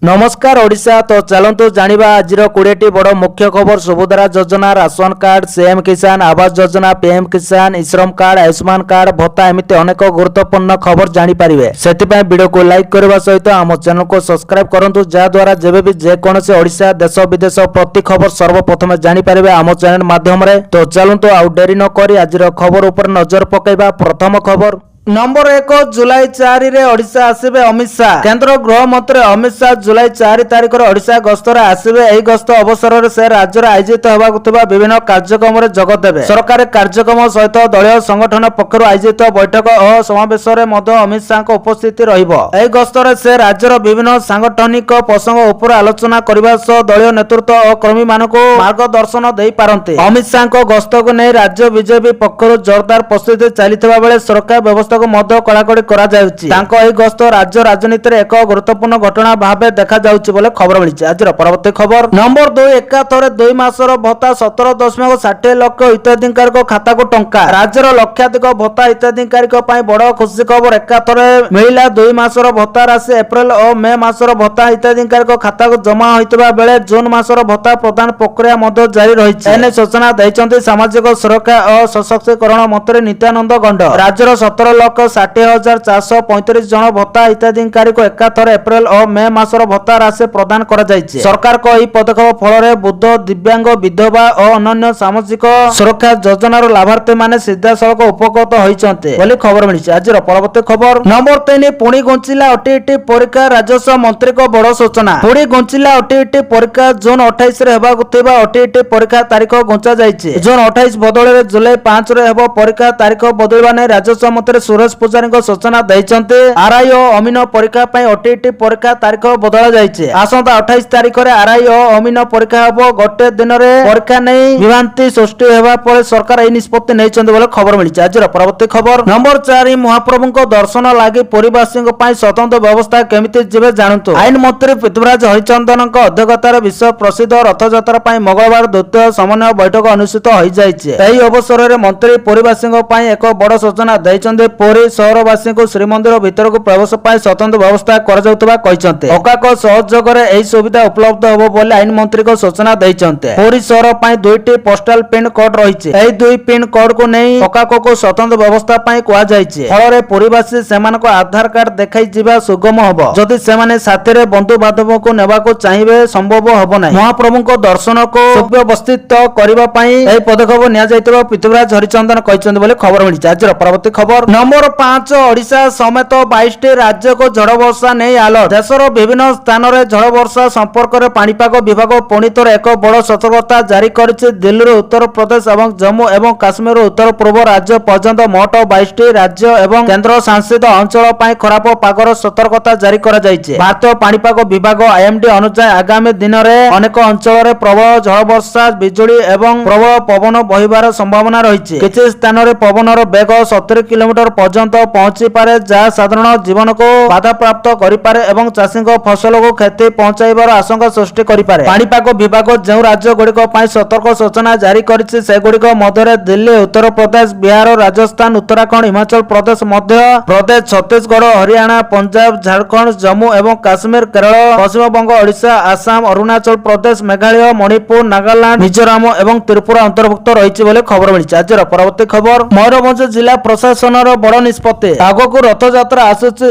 नमस्कार ओडिशा। तो चलतु जानिबा आजिर 20टी बड़ मुख्य खबर। सुभद्रा योजना, राशन कार्ड, सीएम किसान आवास योजना, पीएम किसान, श्रम कार्ड, आयुष्मान कार्ड भत्ता एमती अनेक गुरुत्वपूर्ण खबर जानिपारे। से वीडियो को लाइक करने सहित आम चैनल को सब्सक्राइब करूँ, जहाद्वारा जब भी जेकोसी ओडिशा देश विदेश प्रति खबर सर्वप्रथम जानिपारे आम चैनल माध्यम। तो चलतु आउ डेरी न करी आजिर खबर उपर नजर पकईबा। प्रथम खबर नंबर 1 जुलाई 4 रे ओडिशा आसिबे अमित शाह। केंद्र गृह मंत्री अमित शाह जुलाई 4 तारिख रे ओडिशा गस्तर आसिबे। एही गस्त अवसर रे से राज्य रे आयोजित हेबाकु थिबा विभिन्न कार्यक्रम रे जोग देबे। सरकार कार्यक्रम सहित दलीय संगठन पक्षरु आयोजित बैठक और समावेश रे मध्य अमित शाह को उपस्थिति रहिबो। एही गस्त रे से राज्य रे विभिन्न सांगठनिक प्रसंग उपर आलोचना करबा सह दलीय नेतृत्व और कर्मी मानको मार्गदर्शन देई पारंते। अमित शाह को गस्त को नै राज्य बीजेपी पक्षरु जोरदार प्रस्तुति चलिथिबा बेले सरकार व्यवस्था कड़ाकड़ी गस्त राज्य राजनीति में एक गुरुत्वपूर्ण घटना भाव देखा खबर मिली। आज परवर्ती खबर नंबर 2 एकाथरे 2 मासर भत्ता 17.60 लाख हिताधिकारी खाता को टंका। राज्यर लक्षाधिक भत्ता हिताधिकारी बड़ खुशी खबर। एकाथरे मिला 2 मासर भत्ता राशि एप्रिल और मे मासर भत्ता हिताधिकारी खाता को जमा होता बेले जून मासर भत्ता प्रदान प्रक्रिया जारी रही। सूचना देते सामाजिक सुरक्षा और सशक्तिकरण मंत्री नित्यानंद गंड। राज्यर 17,60,435 जन भत्ता हिताधिकारी को एकाथर एप्रिल और मे मासर भत्ता राशि प्रदान कर जायछि। सरकार को यह पदक्षेप फल बुद्ध दिव्यांग विधवा और अन्य सामाजिक सुरक्षा योजनार लाभार्थी माने सीधासलख उपकृत होइछन्ते बोली खबर मिली। आज परवर्ती खबर नंबर 3 पुणी घुंचिला ओटीईटी परीक्षा। राजस्व मंत्री को बड़ सूचना। पुणी घुंचिला ओटीईटी परीक्षा जून 28 रे हेबाकु थिबा ओटीईटी परीक्षा तारीख घुंचा जायछि। जून 28 बदले जुलाई 5 रे हेबो परीक्षा तारीख बदलवा नै राजस्व मंत्री सुरेश पूजारी सूचना देते। आरआई और अमीन परीक्षा ओटीईटी परीक्षा तारीख बदला जाइए। आसंता 28 तारीख में आरआई और अमीन परीक्षा हम गोटे दिन में परीक्षा नहीं विभ्रांति सृष्टि होगा पर सरकार यह निष्पत्ति नहीं खबर मिली। आज परवर्ती खबर नंबर 4 महाप्रभु को दर्शन लगी पुरीवासी स्वतंत्र व्यवस्था केमिति जीवे जानतु। आईन मंत्री पृथ्वीराज हरिचंदन अध्यक्षतार विश्व प्रसिद्ध रथयात्रा मंगलवार द्वितीय समन्वय बैठक अनुष्ठित हो जाए। अवसर में मंत्री पुरीवासी एक बड़ सूचना देते। पुरी सहरवासी को श्रीमंदिर भीतर को प्रवेश स्वतंत्र व्यवस्था कर सहयोग में सुविधा उपलब्ध होब बोली आईन मंत्री को सूचना देते। पुरी सहर दुईटी पोस्टाल पिन कोड रही। दुई पिन कोड को नहीं ओकाको को स्वतंत्र व्यवस्था फल पुरीवासी से आधार कार्ड देखाई जीवा सुगम हम। जदि से साथी बंधु बांधव को नेबा चाहिए संभव हम ना। महाप्रभु को दर्शन को सुव्यवस्थित करने पदक्षेप नि पृथ्वीराज हरिचंदन कहते खबर मिली। आज परवर्ती खबर नंबर 5 ओडिशा समेत 22टी राज्य को झड़ वर्षा नहीं अलर्ट। देशर विभिन्न स्थान में झड़ वर्षा संपर्क में पाणीपाग विभाग पुणी थोर एक बड़ सतर्कता जारी करिछि। दिल्ली उत्तर प्रदेश और जम्मू एवं काश्मीर उत्तर पूर्व राज्य पर्यंत मोट 22टी राज्य एवं केंद्र शासित अंचल खराब पागर सतर्कता जारी कर जाइछि। भारतीय पाणीपाग विभाग आईएमडी अनुसार आगामी दिन में अनेक अंचल में प्रबल झड़ वर्षा बिजुली एवं प्रबल पवन बहिबार संभावना रही। किछि स्थान में पवनर बेग 70 किलोमीटर पर्यंत पहुंची पारे, जहाँ साधारण जीवन को बाधा प्राप्त करिपारे एवं चाषी फसल को क्षति पहुंचाइबार आशंका सृष्टि करिपारे। पाणीपाग विभाग जो राज्य गुड़िक सतर्क सूचना जारी करिछि सेगुड़िक मध्य दिल्ली, उत्तर प्रदेश, बिहार, राजस्थान, उत्तराखंड, हिमाचल प्रदेश, मध्य प्रदेश, छत्तीसगढ़, हरियाणा, पंजाब, झारखंड, जम्मू एवं काश्मीर, केरल, पश्चिम बंग, ओडिशा, आसाम, अरुणाचल प्रदेश, मेघालय, मणिपुर, नागालैंड, मिजोराम एवं त्रिपुरा अंतर्भुक्त रही खबर मिली। आज परवर्ती खबर मयूरभंज जिला प्रशासन बड़ निष्पत्ति। आगक रथयात्रा आसुची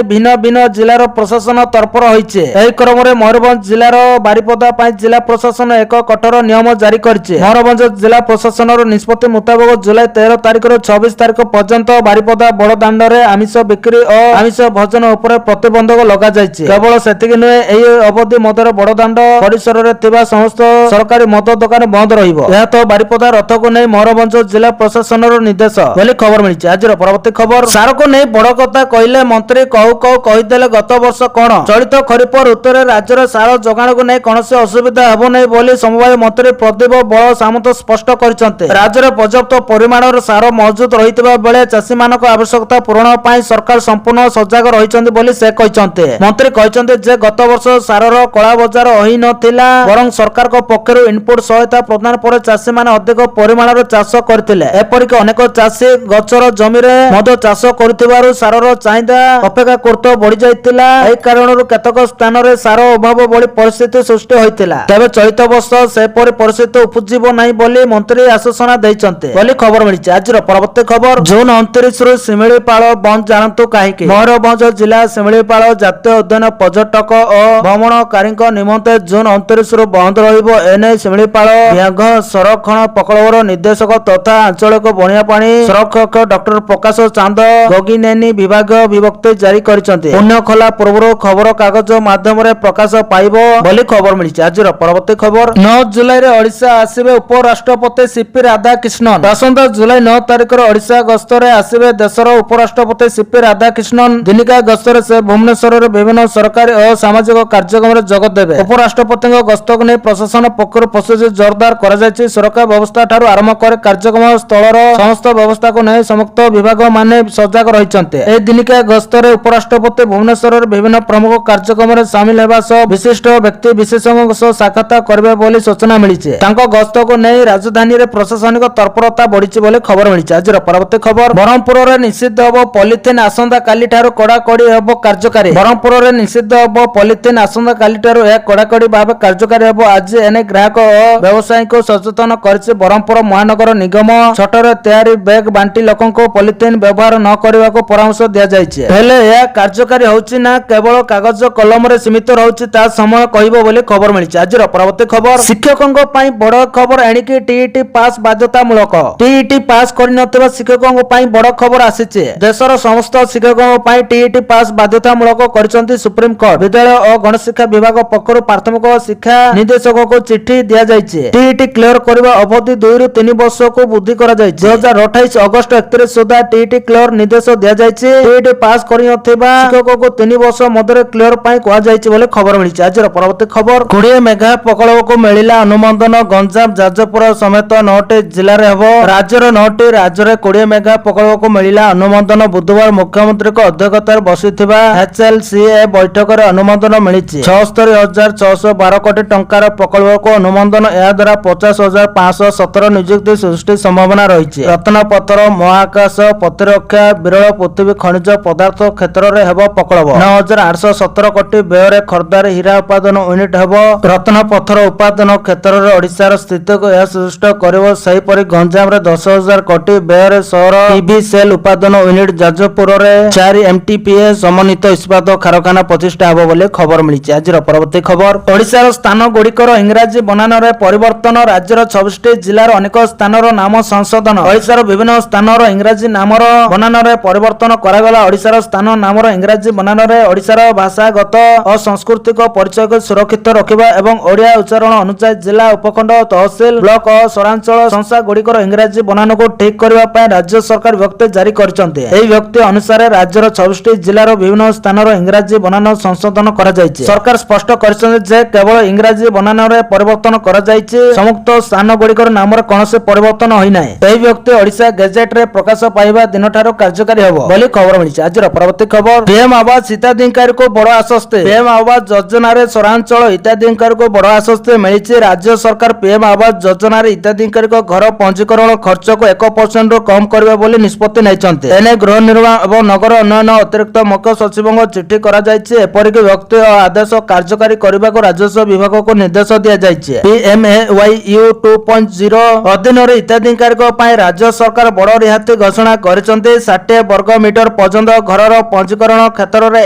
भिन्न भिन्न जिलार प्रशासन तर्पर होइछे। एही क्रम में मयूरभंज जिलार बारिपदा जिला प्रशासन एक कठोर नियम जारी करिछे। मयूरभंज जिला प्रशासन निष्पत्ति मुताबिक जुलाई 13 तारिख 26 तारिख पर्यंत बारिपदा बड़ दांड में आमिष बिक्री और आमिष भोजन उपर प्रतिबंधक लगा जाइछे। केवल सेतिक नुहे एही अवधि मध्य बड़ दांड परिसर में थिबा समस्त सरकारी मद दुकान बंद रहिबो। यह तो बारिपदा रथ को नहीं मयूरभंज जिला प्रशासन निर्देश बोली खबर मिली। आज परवर्ती खबर सार को नहीं बड़ कथा कहले मंत्री कहू कहू कहीदेले गत वर्ष कौन चलित खरीफ ऋतु में राज्यर सार जोगाण को नहीं कौन असुविधा हेब नहीं बोली समवाय मंत्री प्रदीप बल सामंत स्पष्ट करछन्ते। राज्य में पर्याप्त परिमाण सार मौजूद रही बेले चाषी मान आवश्यकता पूरण पर सरकार संपूर्ण सजग रही बोली से कहते। मंत्री कहते जे गत वर्ष सार कला बजार होई नथिला बरं सरकार पक्षर इनपुट सहायता प्रदान पर चाषी मान अधिक परिमाण चाष करथिले। एपरिक अनेक चाषी गचर जमी ମଦ ଚାଷ କରୁଥିବାରୁ ସାରର ଚାହିଦା ଅପେକ୍ଷାକୃତ ବଢି ଯାଇଥିଲା। ଏହି କାରଣରୁ କେତେକ ସ୍ଥାନରେ ସାର ଅଭାବ ଭଳି ପରିସ୍ଥିତି ସୃଷ୍ଟି ହୋଇଥିଲା। ତେବେ ଚଳିତ ବର୍ଷ ସେପରି ପରିସ୍ଥିତି ଉପୁଜିବ ନାହିଁ ବୋଲି ମନ୍ତ୍ରୀ ଆଶ୍ୱାସନା ଦେଇଛନ୍ତି ବୋଲି ଖବର ମିଳିଛି। ଆଜିର ପରବର୍ତ୍ତୀ ଖବର, ଜୁନ 29ରୁ ଶିମିଳିପାଳ ବନ୍ଦ, ଜାଣନ୍ତୁ କାହିଁକି? ମୟୂରଭଞ୍ଜ ଜିଲ୍ଲା ଶିମିଳିପାଳ ଜାତୀୟ ଉଦ୍ୟାନ ପର୍ଯ୍ୟଟକ ଓ ଭ୍ରମଣକାରୀଙ୍କ ନିମନ୍ତେ ଜୁନ 29ରୁ ବନ୍ଦ ରହିବ। ଏନେଇ ଶିମିଳିପାଳ ବ୍ୟାଘ୍ର ସଂରକ୍ଷଣ ପ୍ରକଳ୍ପର ନିର୍ଦ୍ଦେଶକ ତଥା ଆଞ୍ଚଳିକ ବଣିଆପାଣି ସଂରକ୍ଷକ ଡକ୍ଟର ପ୍ରକାଶ ଚାନ୍ଦ ଗଗିନେନି ବିଭାଗୀୟ ବିଜ୍ଞପ୍ତି ଜାରି କରିଛନ୍ତି। ପୁଣ୍ୟ ଖୋଲା ପୂର୍ବରୁ ଖବର କାଗଜ ମାଧ୍ୟମରେ ପ୍ରକାଶ ପାଇବ ବୋଲି ଖବର ମିଳିଛି। ଆଜିର ପରବର୍ତ୍ତୀ ଖବର, 9 ଜୁଲାଇରେ ଓଡ଼ିଶା ଆସିବେ ଉପରାଷ୍ଟ୍ରପତି ସିପି ରାଧାକ୍ରିଷ୍ଣନ। ଆସନ୍ତା ଜୁଲାଇ 9 ତାରିଖରେ ଓଡ଼ିଶା ଗସ୍ତରେ ଆସିବେ ଦେଶର ଉପରାଷ୍ଟ୍ରପତି ସିପି ରାଧାକ୍ରିଷ୍ଣନ। ଦିନିକା ଗସ୍ତରେ ସେ ଭୁବନେଶ୍ୱରରେ ବିଭିନ୍ନ ସରକାରୀ ଓ ସାମାଜିକ କାର୍ଯ୍ୟକ୍ରମରେ ଯୋଗ ଦେବେ। ଉପରାଷ୍ଟ୍ରପତିଙ୍କ ଗସ୍ତକୁ ନେଇ ପ୍ରଶାସନ ପକ୍ଷରୁ ପ୍ରସ୍ତୁତି ଜୋରଦାର କରାଯାଇଛି। ସୁରକ୍ଷା ବ୍ୟବସ୍ଥା ଠାରୁ ଆରମ୍ଭ କରି କାର୍ଯ୍ୟକ୍ରମ ସ୍ଥଳର ସମସ୍ତ ବ୍ୟବସ୍ଥାକୁ ନେଇ ସମସ୍ତ ବିଭାଗ ମାନେ ସଜାଗ ରହିଛନ୍ତି। ଏହି ଦିନିକା ଗସ୍ତରେ ଉପରାଷ୍ଟ୍ରପତି ଭୁବନେଶ୍ୱରରେ ବିଭିନ୍ନ ପ୍ରମୁଖ କାର୍ଯ୍ୟକ୍ରମରେ ସାମିଲ ହେବା ସହ ବିଶିଷ୍ଟ ବ୍ୟକ୍ତି ବିଶେଷଜ୍ଞଙ୍କ ସହ ସାକ୍ଷାତ କରିବେ ବୋଲି ସୂଚନା ମିଳିଛି। ତାଙ୍କ ଗସ୍ତକୁ ନେଇ ରାଜଧାନୀରେ ପ୍ରଶାସନିକ ତତ୍ପରତା ବଢିଛି ବୋଲି ଖବର ମିଳିଛି। ଆଜିର ପରବର୍ତ୍ତୀ ଖବର, ବ୍ରହ୍ମପୁରରେ ନିଷିଦ୍ଧ ହେବ ପଲିଥିନ୍, ଆସନ୍ତା କାଲିଠାରୁ କଡାକଡି ହେବ କାର୍ଯ୍ୟକାରୀ। ବ୍ରହ୍ମପୁରରେ ନିଷିଦ୍ଧ ହେବ ପଲିଥିନ୍, ଆସନ୍ତା କାଲିଠାରୁ ଏହା କଡାକଡି ଭାବେ କାର୍ଯ୍ୟକାରୀ ହେବ। ଆଜି ଏନେଇ ଗ୍ରାହକ ଓ ବ୍ୟବସାୟୀଙ୍କୁ ସଚେତନ କରିଛି ବ୍ରହ୍ମପୁର ମହାନଗର ନିଗମ। ଛୋଟରେ ତିଆରି ବ୍ୟାଗ୍ ବାଣ୍ଟି ଲୋକଙ୍କୁ ପଲିଥିନ୍ ବ୍ୟବହାର ନ କରିବାକୁ ପରାମର୍ଶ ଦିଆଯାଇଛି। ହେଲେ ଏହା କାର୍ଯ୍ୟକାରୀ ହେଉଛି ନା କେବଳ କାଗଜ କଲମରେ ସୀମିତ ରହୁଛି, ତା ସମୟ କହିବ ବୋଲି ଖବର ମିଳିଛି। ଆଜିର ପରବର୍ତ୍ତୀ ଖବର, ଶିକ୍ଷକଙ୍କ ପାଇଁ ବଡ ଖବର, ଏଣିକି ଟିଇଟି ପାସ୍ ବାଧ୍ୟତାମୂଳକ। ଟିଇଟି ପାସ୍ କରିନଥିବା ଶିକ୍ଷକଙ୍କ ପାଇଁ ବଡ ଖବର ଆସିଛି। ଦେଶର ସମସ୍ତ ଶିକ୍ଷକଙ୍କ ପାଇଁ ଟିଇଟି ପାସ୍ ବାଧ୍ୟତାମୂଳକ କରିଛନ୍ତି ସୁପ୍ରିମକୋର୍ଟ। ବିଦ୍ୟାଳୟ ଓ ଗଣଶିକ୍ଷା ବିଭାଗ ପକ୍ଷରୁ ପ୍ରାଥମିକ ଶିକ୍ଷା ନିର୍ଦ୍ଦେଶକଙ୍କୁ ଚିଠି ଦିଆଯାଇଛି। ଟିଇଟି କ୍ଲିୟର କରିବା ଅବଧି 2ରୁ 3 ବର୍ଷକୁ ବୃଦ୍ଧି କରାଯାଇଛି। 2028 ଅଗଷ୍ଟ 31 ସୁଦ୍ଧା ଟିଇଟି କ୍ଲିୟର ନିର୍ଦ୍ଦେଶ ଦିଆଯାଇଛି। ଟିଇଟି ପାସ୍ କରିନଥିବା ଶିକ୍ଷକଙ୍କୁ 3 ବର୍ଷ ମଧ୍ୟରେ କ୍ଲିୟର ପାଇଁ କୁହାଯାଇଛି ବୋଲି ଖବର ମିଳିଛି। ଆଜିର ପରବର୍ତ୍ତୀ ଖବର, 20 ମେଗା ପ୍ରକଳ୍ପକୁ ମିଳିଲା ଅନୁମୋଦନ। ଗଞ୍ଜାମ ଯାଜପୁର ସମେତ 9ଟି ଜିଲ୍ଲାରେ ହେବ। ରାଜ୍ୟର 9ଟି ରାଜ୍ୟରେ 20 ମେଗା ପ୍ରକଳ୍ପକୁ ମିଳିଲା ଅନୁମୋଦନ। ବୁଧବାର ମୁଖ୍ୟମନ୍ତ୍ରୀଙ୍କ ଅଧ୍ୟକ୍ଷତାରେ ବସିଥିବା HLCA ବୈଠକରେ ଅନୁମୋଦନ ମିଳିଛି। 76,612 କୋଟି ଟଙ୍କାର ପ୍ରକଳ୍ପକୁ ଅନୁମୋଦନ। ଏହାଦ୍ୱାରା 50,517 ନିଯୁକ୍ତି ସୃଷ୍ଟି ସମ୍ଭାବନା ରହିଛି। ରତ୍ନପଥର, ମହାକାଶ, ପ୍ରତିରକ୍ଷା, ବିରଳ ପୃଥିବୀ ଖଣିଜ ପଦାର୍ଥ କ୍ଷେତ୍ରରେ ହେବ ପ୍ରକଳ୍ପ। 9,817 କୋଟି ବ୍ୟୟରେ ଖୋର୍ଦ୍ଧାରେ ହୀରା ଉତ୍ପାଦନ ୟୁନିଟ୍ ହେବ। ରତ୍ନପଥର ଉତ୍ପାଦନ କ୍ଷେତ୍ରରେ ଓଡ଼ିଶାର ସ୍ଥିତିକୁ ଏହା ସୁଦୃଢ କରିବ। ସେହିପରି ଗଞ୍ଜାମରେ 10,000 କୋଟି ବ୍ୟୟରେ ସୌର PV ସେଲ୍ ଉତ୍ପାଦନ ୟୁନିଟ୍, ଯାଜପୁରରେ 4 MTPA ସମନ୍ୱିତ ଇସ୍ପାତ କାରଖାନା ପ୍ରତିଷ୍ଠା ହେବ ବୋଲି ଖବର ମିଳିଛି। ଆଜିର ପରବର୍ତ୍ତୀ ଖବର, ଓଡ଼ିଶାର ସ୍ଥାନ ଗୁଡ଼ିକର ଇଂରାଜୀ ବନାନରେ ପରିବର୍ତ୍ତନ। ରାଜ୍ୟର 26ଟି ଜିଲ୍ଲାର ଅନେକ ସ୍ଥାନର ନାମ ସଂଶୋଧନ। ଓଡ଼ିଶାର ବିଭିନ୍ନ ସ୍ଥାନର ଇଂରାଜୀ ନାମର ବନାନରେ ପରିବର୍ତ୍ତନ କରାଗଲା। ଓଡ଼ିଶାର ସ୍ଥାନ ନାମର ଇଂରାଜୀ ବନାନରେ ଓଡ଼ିଶାର ଭାଷାଗତ ଓ ସାଂସ୍କୃତିକ ପରିଚୟକୁ ସୁରକ୍ଷିତ ରଖିବା ଏବଂ ଓଡ଼ିଆ ଉଚ୍ଚାରଣ ଅନୁଯାୟୀ ଜିଲ୍ଲା, ଉପଖଣ୍ଡ, ତହସିଲ, ବ୍ଲକ ଓ ସହରାଞ୍ଚଳ ସଂସ୍ଥା ଗୁଡ଼ିକର ଇଂରାଜୀ ବନାନକୁ ଠିକ କରିବା ପାଇଁ ରାଜ୍ୟ ସରକାର ବିଜ୍ଞପ୍ତି ଜାରି କରିଛନ୍ତି। ଏହି ବିଜ୍ଞପ୍ତି ଅନୁସାରେ ରାଜ୍ୟର 26ଟି ଜିଲ୍ଲାର ବିଭିନ୍ନ ସ୍ଥାନର ଇଂରାଜୀ ବନାନ ସଂଶୋଧନ କରାଯାଇଛି। ସରକାର ସ୍ପଷ୍ଟ କରିଛନ୍ତି ଯେ କେବଳ ଇଂରାଜୀ ବନାନରେ ପରିବର୍ତ୍ତନ କରାଯାଇଛି। ସମସ୍ତ ସ୍ଥାନ ଗୁଡ଼ିକର ନାମରେ କୌଣସି ପରିବର୍ତ୍ତନ ହୋଇନାହିଁ। ଏହି ବିଜ୍ଞପ୍ତି ଓଡ଼ିଶା ଗେଜେଟରେ ପ୍ରକାଶ ପାଇବା ଦିନଠାରୁ କାର୍ଯ୍ୟକାରୀ ହେବ ବୋଲି ଖବର ମିଳିଛି। ଆଜିର ପରବର୍ତ୍ତୀ ଖବର, ପିଏମ୍ ଆବାସ ହିତାଧିକାରୀଙ୍କୁ ବଡ଼ ଆଶ୍ୱସ୍ତି। ପିଏମ୍ ଆବାସ ଯୋଜନାରେ ସହରାଞ୍ଚଳ ହିତାଧିକାରୀଙ୍କୁ ବଡ଼ ଆଶ୍ୱସ୍ତି ମିଳିଛି। ରାଜ୍ୟ ସରକାର ପିଏମ୍ ଆବାସ ଯୋଜନାରେ ହିତାଧିକାରୀଙ୍କ ଘର ପଞ୍ଜୀକରଣ ଖର୍ଚ୍ଚକୁ 1%ରୁ କମ୍ କରିବେ ବୋଲି ନିଷ୍ପତ୍ତି ନେଇଛନ୍ତି। ଏନେଇ ଗୃହ ନିର୍ମାଣ ଏବଂ ନଗର ଉନ୍ନୟନ ଅତିରିକ୍ତ ମୁଖ୍ୟ ସଚିବଙ୍କୁ ଚିଠି କରାଯାଇଛି। ଏପରିକି ବିଜ୍ଞପ୍ତି ଓ ଆଦେଶ କାର୍ଯ୍ୟକାରୀ କରିବାକୁ ରାଜସ୍ୱ ବିଭାଗକୁ ନିର୍ଦ୍ଦେଶ ଦିଆଯାଇଛି। PMAYU 2.0 ଅଧୀନରେ ହିତାଧିକାରୀଙ୍କ ପାଇଁ ରାଜ୍ୟ ସରକାର ବଡ଼ ରିହାତି ଘୋଷଣା କରିଛନ୍ତି। 60 ବର୍ଗ ମିଟର ପର୍ଯ୍ୟନ୍ତ ଘରର ପଞ୍ଜୀକରଣ କ୍ଷେତ୍ରରେ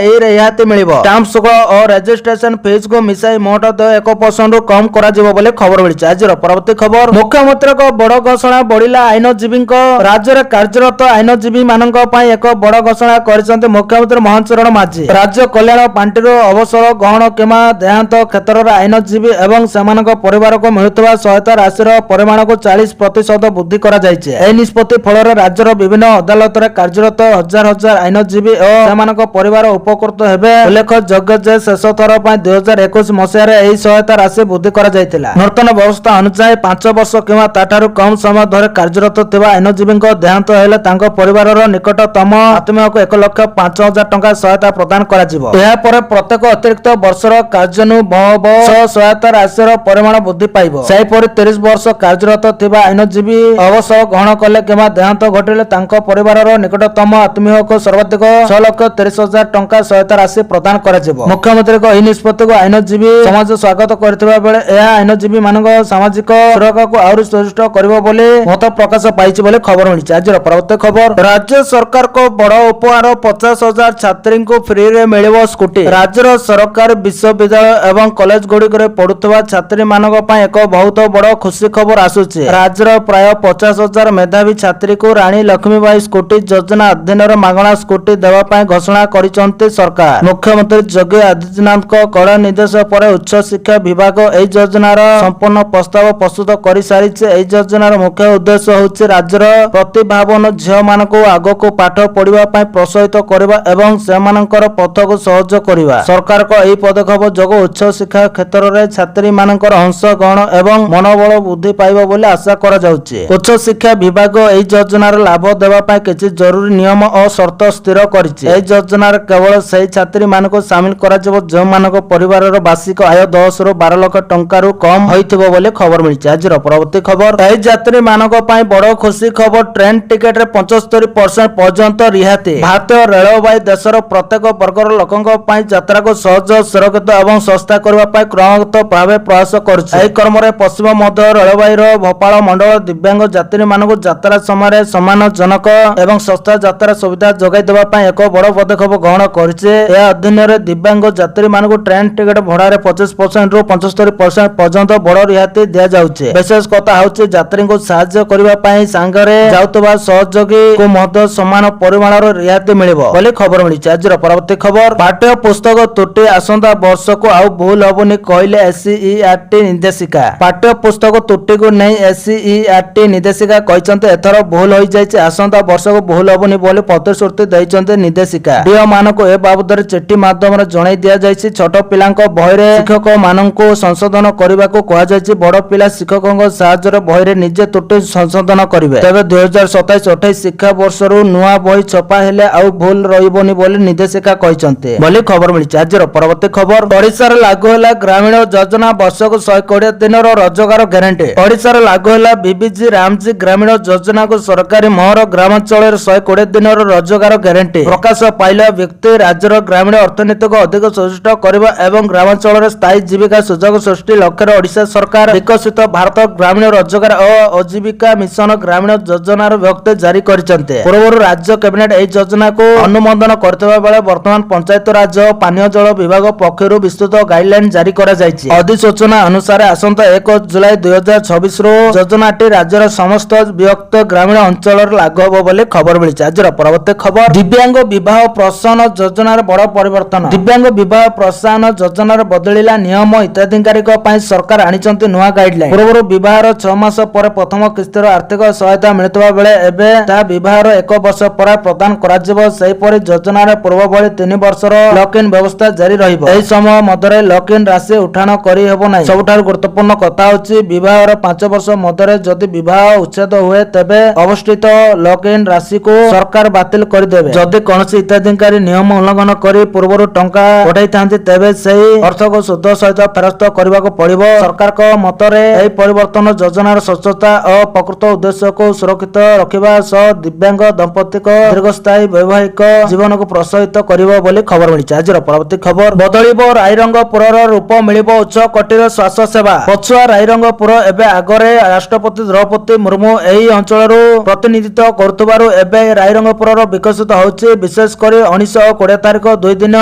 ଏହି ରିହାତି ମିଳିବ। ଷ୍ଟାମ୍ପ ଶୁଳ୍କ ଓ ରେଜିଷ୍ଟ୍ରେସନ ଫିସ୍କୁ ମିଶାଇ ମୋଟ ଦେୟ 1%ରୁ କମ୍ କରାଯିବ ବୋଲି ଖବର ମିଳିଛି। ଆଜିର ପରବର୍ତ୍ତୀ ଖବର, ମୁଖ୍ୟମନ୍ତ୍ରୀଙ୍କ ବଡ଼ ଘୋଷଣା, ବଢ଼ିଲା ଆଇନଜୀବୀଙ୍କ। ରାଜ୍ୟରେ କାର୍ଯ୍ୟରତ ଆଇନଜୀବୀ ମାନଙ୍କ ପାଇଁ ଏକ ବଡ଼ ଘୋଷଣା କରିଛନ୍ତି ମୁଖ୍ୟମନ୍ତ୍ରୀ ମହେନ୍ଦ୍ର ଚରଣ ମାଝୀ। ରାଜ୍ୟ କଲ୍ୟାଣ ପାଣ୍ଠିରୁ ଅବସର ଗ୍ରହଣ କିମ୍ବା ଦେହାନ୍ତ କ୍ଷେତ୍ରରେ ଆଇନଜୀବୀ ଏବଂ ସେମାନଙ୍କ ପରିବାରକୁ ମିଳୁଥିବା ସହାୟତା ରାଶିର ପରିମାଣକୁ 40% ବୃଦ୍ଧି କରାଯାଇଛି। ଏହି ନିଷ୍ପତ୍ତି ଫଳରେ ରାଜ୍ୟର ବିଭିନ୍ନ ଅଦାଲତରେ କାର୍ଯ୍ୟରତ ହଜାର ହଜାର ଆଇନଜୀବୀ ଓ ସେମାନଙ୍କ ପରିବାର ଉପକୃତ ହେବେ। ଉଲ୍ଲେଖଯୋଗ୍ୟ ଯେ ଶେଷ ଥର ପାଇଁ 2021 ମସିହାରେ ଏହି ସହାୟତା ରାଶି ବୃଦ୍ଧି କରାଯାଇଥିଲା। ନୂତନ ବ୍ୟବସ୍ଥା ଅନୁଯାୟୀ 5 ବର୍ଷ କିମ୍ବା ତାଠାରୁ କମ୍ ସମୟ ଧରି କାର୍ଯ୍ୟରତ ଥିବା ଆଇନଜୀବୀଙ୍କ ଦେହାନ୍ତ ହେଲେ ତାଙ୍କ ପରିବାରର ନିକଟତମ ଆତ୍ମୀୟକୁ 1,05,000 ଟଙ୍କା ସହାୟତା ପ୍ରଦାନ କରାଯିବ। ଏହାପରେ ପ୍ରତ୍ୟେକ ଅତିରିକ୍ତ ବର୍ଷର କାର୍ଯ୍ୟାନୁଭବ ସହ ସହାୟତା ରାଶିର ପରିମାଣ ବୃଦ୍ଧି ପାଇବ। ସେହିପରି 30 ବର୍ଷ କାର୍ଯ୍ୟରତ ଥିବା ଆଇନଜୀବୀ ଅବସର ଗ୍ରହଣ କଲେ କିମ୍ବା ଦେହାନ୍ତ ଘଟିଲେ ତାଙ୍କ ପରିବାରର ନିକଟତମ ଆତ୍ମୀୟକୁ ସର୍ବାଧିକ 6,30,000 ଟଙ୍କା ସହାୟତା ରାଶି ପ୍ରଦାନ କରାଯିବ। ମୁଖ୍ୟମନ୍ତ୍ରୀଙ୍କ ଏହି ନିଷ୍ପତ୍ତିକୁ ଆଇନଜୀବୀ ସମାଜ ସ୍ୱାଗତ କରିଥିବା ବେଳେ ଏହା ଆଇନଜୀବୀମାନଙ୍କ ସାମାଜିକ ସୁରକ୍ଷାକୁ ଆହୁରି ସୁଦୃଢ଼ କରିବ ବୋଲି ମତ ପ୍ରକାଶ ପାଇଛି ବୋଲି ଖବର ମିଳିଛି। ଆଜିର ପରବର୍ତ୍ତୀ ଖବର, ରାଜ୍ୟ ସରକାରଙ୍କ ବଡ଼ ଉପହାର 50,000 ଛାତ୍ରୀଙ୍କୁ ଫ୍ରିରେ ମିଳିବ ସ୍କୁଟି। ରାଜ୍ୟର ସରକାରୀ ବିଶ୍ୱବିଦ୍ୟାଳୟ ଏବଂ କଲେଜ ଗୁଡ଼ିକରେ ପଢୁଥିବା ଛାତ୍ରୀମାନଙ୍କ ପାଇଁ ଏକ ବହୁତ ବଡ଼ ଖୁସି ଖବର ଆସୁଛି। ରାଜ୍ୟର ପ୍ରାୟ 50,000 ମେଧାବୀ ଛାତ୍ରୀଙ୍କୁ ରାଣୀ ଲକ୍ଷ୍ମୀବାଇ ସ୍କୁଟି ଯୋଜନା ଅଧୀନରେ ମାଗଣା ସ୍କୁଟି ଦେବା ପାଇଁ ଘୋଷଣା କରିଛନ୍ତି ସରକାର। ମୁଖ୍ୟମନ୍ତ୍ରୀ ଯୋଗୀ ଆଦିତ୍ୟନାଥଙ୍କ କଡ଼ା ନିର୍ଦ୍ଦେଶ ପରେ ଉଚ୍ଚ ଶିକ୍ଷା ବିଭାଗ ଏହି ଯୋଜନାର ସମ୍ପୂର୍ଣ୍ଣ ପ୍ରସ୍ତାବ ପ୍ରସ୍ତୁତ କରିସାରିଛି। ଏହି ଯୋଜନାର ମୁଖ୍ୟ ଉଦ୍ଦେଶ୍ୟ ହେଉଛି ରାଜ୍ୟର ପ୍ରତିଭାବାନ ଝିଅମାନଙ୍କୁ ଆଗକୁ ପାଠ ପଢିବା ପାଇଁ ପ୍ରୋତ୍ସାହିତ କରିବା ଏବଂ ସେମାନଙ୍କର ପଥକୁ ସହଜ କରିବା। ସରକାରଙ୍କ ଏହି ପଦକ୍ଷେପ ଯୋଗୁଁ ଉଚ୍ଚ ଶିକ୍ଷା କ୍ଷେତ୍ରରେ ଛାତ୍ରୀମାନଙ୍କର ଅଂଶଗ୍ରହଣ ଏବଂ ମନୋବଳ ବୃଦ୍ଧି ପାଇବ ବୋଲି ଆଶା କରାଯାଉଛି। ଉଚ୍ଚ ଶିକ୍ଷା ବିଭାଗ ଏହି ଯୋଜନାର ଲାଭ ଦେବା ପାଇଁ କିଛି ଜରୁରୀ ନିୟମ ଓ ସର୍ତ୍ତ ସ୍ଥିର କରିଛି। ଏହି ଯୋଜନାରେ କେବଳ ସେହି ଛାତ୍ରୀମାନଙ୍କୁ ସାମିଲ କରାଯିବ ଯେଉଁମାନଙ୍କ ପରିବାରର ବାର୍ଷିକ ଆୟ 10 ରୁ 12 ଲକ୍ଷ ଟଙ୍କାରୁ କମ୍ ହୋଇଥିବ ବୋଲି ଖବର ମିଳିଛି। ଆଜିର ପରବର୍ତ୍ତୀ ଖବର, ଏହି ଯାତ୍ରୀମାନଙ୍କ ପାଇଁ ବଡ଼ ଖୁସି ଖବର, ଟ୍ରେନ୍ ଟିକେଟରେ 75% ପର୍ଯ୍ୟନ୍ତ ରିହାତି। ଭାରତୀୟ ରେଳବାଇ ଦେଶର ପ୍ରତ୍ୟେକ ବର୍ଗର ଲୋକଙ୍କ ପାଇଁ ଯାତ୍ରାକୁ ସହଜ, ସୁରକ୍ଷିତ ଏବଂ ଶସ୍ତା କରିବା ପାଇଁ କ୍ରମାଗତ ଭାବେ ପ୍ରୟାସ କରୁଛି। ଏହି କ୍ରମରେ ପଶ୍ଚିମ ମଧ୍ୟ ରେଳବାଇର ଭୋପାଳ ମଣ୍ଡଳ ଦିବ୍ୟାଙ୍ଗ ଯାତ୍ରୀମାନଙ୍କୁ ଯାତ୍ରା ସମୟରେ ସମ୍ମାନଜନକ ଏବଂ ଶସ୍ତା ଯାତ୍ରା ସୁବିଧା ଯୋଗାଇ ଦେବା ପାଇଁ ଏକ ବଡ଼ ପଦକ୍ଷେପ ଗ୍ରହଣ କରିଛି। ଏହା ଅଧୀନରେ ଦିବ୍ୟାଙ୍ଗ ଯାତ୍ରୀମାନଙ୍କୁ ଟ୍ରେନ୍ ଟିକେଟ ଭଡ଼ାରେ 25% ରୁ 75% ପର୍ଯ୍ୟନ୍ତ ବଡ଼ ରିହାତି ଦିଆଯାଉଛି। ବିଶେଷ କଥା ହେଉଛି ଯାତ୍ରୀଙ୍କୁ ସାହାଯ୍ୟ କରିବା ପାଇଁ ସାଙ୍ଗରେ ଯାଉଥିବା ସହଯୋଗୀଙ୍କୁ ମଧ୍ୟ ସମାନ ପରିମାଣର ରିହାତି ମିଳିବ ବୋଲି ଖବର ମିଳିଛି। ଆଜିର ପରବର୍ତ୍ତୀ ଖବର, ପାଠ୍ୟ ପୁସ୍ତକ ତ୍ରୁଟି ଆସନ୍ତା ବର୍ଷକୁ ଆଉ ଭୁଲ ହେବନି କହିଲେ SCERT ନିର୍ଦ୍ଦେଶିକା। ପାଠ୍ୟ ପୁସ୍ତକ ତ୍ରୁଟିକୁ ନେଇ SCERT ନିର୍ଦ୍ଦେଶିକା କହିଛନ୍ତି ଏଥର ଭୁଲ ହୋଇଯାଇଛି, ଆସନ୍ତା ବର୍ଷକୁ ଭୁଲ ହେବନି ବୋଲି ପ୍ରତିଶ୍ରୁତି ଦେଇଛନ୍ତି ନିର୍ଦ୍ଦେଶିକା। ମାନଙ୍କୁ ଏ ବାବଦରେ ଚିଠି ମାଧ୍ୟମରେ ଜଣାଇ ଦିଆଯାଇଛି। ଛୋଟ ପିଲାଙ୍କ ବହିରେ ଶିକ୍ଷକମାନଙ୍କୁ ସଂଶୋଧନ କରିବାକୁ କୁହାଯାଇଛି। ବଡ଼ ପିଲା ଶିକ୍ଷକଙ୍କ ସାହାଯ୍ୟରେ ବହିରେ ନିଜେ ତ୍ରୁଟି ସଂଶୋଧନ କରିବେ। ତେବେ 2027-28 ଶିକ୍ଷାବର୍ଷରୁ ନୂଆ ବହି ଛପା ହେଲେ ଆଉ ଭୁଲ ରହିବନି ବୋଲି ନିର୍ଦ୍ଦେଶିକା କହିଛନ୍ତି ବୋଲି ଖବର ମିଳିଛି। ଆଜିର ପରବର୍ତ୍ତୀ ଖବର, ଓଡ଼ିଶାରେ ଲାଗୁ ହେଲା ଗ୍ରାମୀଣ ଯୋଜନା, ବର୍ଷକୁ 120 ଦିନର ରୋଜଗାର ଗ୍ୟାରେଣ୍ଟି। ଓଡ଼ିଶାରେ ଲାଗୁ ହେଲା ବିବିଜି ରାମଜୀ ଗ୍ରାମୀଣ ଯୋଜନାକୁ ସରକାରୀ ମୋହର, ଗ୍ରାମାଞ୍ଚଳରେ 120 ଦିନର ରୋଜଗାର ଗ୍ୟାରେଣ୍ଟି। ପ୍ରକାଶ ପାଇଲା ବ୍ୟକ୍ତି ରାଜ୍ୟର ଗ୍ରାମୀଣ ଅର୍ଥନୀତିକୁ ଅଧିକ ସୁଦୃଢ଼ କରିବା ଏବଂ ଗ୍ରାମାଞ୍ଚଳରେ ସ୍ଥାୟୀ ଜୀବିକା ସୁଯୋଗ ସୃଷ୍ଟି ଲକ୍ଷ୍ୟରେ ଓଡ଼ିଶା ସରକାର ବିକଶିତ ଭାରତ ଗ୍ରାମୀଣ ରୋଜଗାର ଓ ଆଜୀବିକା ମିଶନ ଗ୍ରାମୀଣ ଯୋଜନାର ବିଜ୍ଞପ୍ତି ଜାରି କରିଛନ୍ତି। ପୂର୍ବରୁ ରାଜ୍ୟ କ୍ୟାବିନେଟ୍ ଏହି ଯୋଜନାକୁ ଅନୁମୋଦନ କରିଥିବା ବେଳେ ବର୍ତ୍ତମାନ ପଞ୍ଚାୟତ ରାଜ ଓ ପାନୀୟ ଜଳ ବିଭାଗ ପକ୍ଷରୁ ବିସ୍ତୃତ ଗାଇଡଲାଇନ୍ ଜାରି କରାଯାଇଛି। ଅଧିସୂଚନା ଅନୁସାରେ ଆସନ୍ତା 1 ଜୁଲାଇ 2026ରୁ ଯୋଜନାଟି ରାଜ୍ୟର ସମସ୍ତ ବିଭକ୍ତ ଗ୍ରାମୀଣ ଅଞ୍ଚଳରେ ଲାଗୁ ହେବ ବୋଲି ଖବର ମିଳିଛି। ଆଜିର ପରବର୍ତ୍ତୀ ଖବର, ଦିବ୍ୟାଙ୍ଗ ବିବାହ ପ୍ରୋତ୍ସାହନ ଯୋଜନାରେ ବଡ଼ ପରିବର୍ତ୍ତନ। ଦିବ୍ୟାଙ୍ଗ ବିବାହ ପ୍ରୋତ୍ସାହନ ଯୋଜନାରେ ବଦଳିଲା ନିୟମ, ହିତାଧିକାରୀଙ୍କ ପାଇଁ ସରକାର ଆଣିଛନ୍ତି ନୂଆ ଗାଇଡଲାଇନ୍। ପୂର୍ବରୁ ବିବାହର 6 ମାସ ପରେ ପ୍ରଥମ କିସ୍ତିର ଆର୍ଥିକ ସହାୟତା ମିଳୁଥିବା ବେଳେ ଏବେ ତାହା ବିବାହର 1 ବର୍ଷ ପରେ ପ୍ରଦାନ କରାଯିବ। ସେହିପରି ଯୋଜନାରେ ପୂର୍ବ ଭଳି 3 ବର୍ଷର ଲକ୍-ଇନ୍ ବ୍ୟବସ୍ଥା ଜାରି ରହିବ। ଏହି ସମୟ ମଧ୍ୟରେ ଲକ୍-ଇନ୍ ରାଶି ଉଠାଣ କରି ହେବ ନାହିଁ। ସବୁଠାରୁ ଗୁରୁତ୍ୱପୂର୍ଣ୍ଣ କଥା ହେଉଛି ବିବାହର 5 ବର୍ଷ ମଧ୍ୟରେ ଯଦି ବିବାହ ଉଚ୍ଛେଦ ହୁଏ ତେବେ ଅବଶିଷ୍ଟ ଲକ୍-ଇନ୍ ରାଶିକୁ ସରକାର ବାତିଲ କରିଦେବେ। ଯଦି କୌଣସି ହିତାଧିକାରୀ ନିୟମ ଉଲ୍ଲଂଘନ କରି ପୂର୍ବରୁ ଟଙ୍କା ପଠାଇଥାନ୍ତି ତେବେ ସେହି ଅର୍ଥକୁ ସୁଧ ସହିତ ଫେରସ୍ତ କରିବାକୁ ପଡ଼ିବ। ସରକାରଙ୍କ ମତରେ ଏହି ପରିବର୍ତ୍ତନ ଯୋଜନାର ସ୍ୱଚ୍ଛତା ଓ ପ୍ରକୃତ ଉଦ୍ଦେଶ୍ୟକୁ ସୁରକ୍ଷିତ ରଖିବା ସହ ଦିବ୍ୟାଙ୍ଗ ଦମ୍ପତିଙ୍କ ଦୀର୍ଘସ୍ଥାୟୀ ବୈବାହିକ ଜୀବନକୁ ପ୍ରୋତ୍ସାହିତ କରିବ ବୋଲି ଖବର ମିଳିଛି। ଆଜିର ପରବର୍ତ୍ତୀ ଖବର, ବଦଳିବ ରାଇରଙ୍ଗପୁରର ରୂପ, ମିଳିବ ଉଚ୍ଚ କୋଟିର ସ୍ୱାସ୍ଥ୍ୟ ସେବା। ପଛୁଆ ରାଇରଙ୍ଗପୁର ଏବେ ଆଗରେ ରାଷ୍ଟ୍ରପତି ଦ୍ରୌପଦୀ ମୁର୍ମୁ ଏହି ଅଞ୍ଚଳରୁ ପ୍ରତିନିଧିତ୍ୱ କରୁଥିବାରୁ ଏବେ ରାଇରଙ୍ଗପୁରର ବିକଶିତ ହେଉଛି। ବିଶେଷ କରି 19 ଓ 20 ତାରିଖ 2 ଦିନ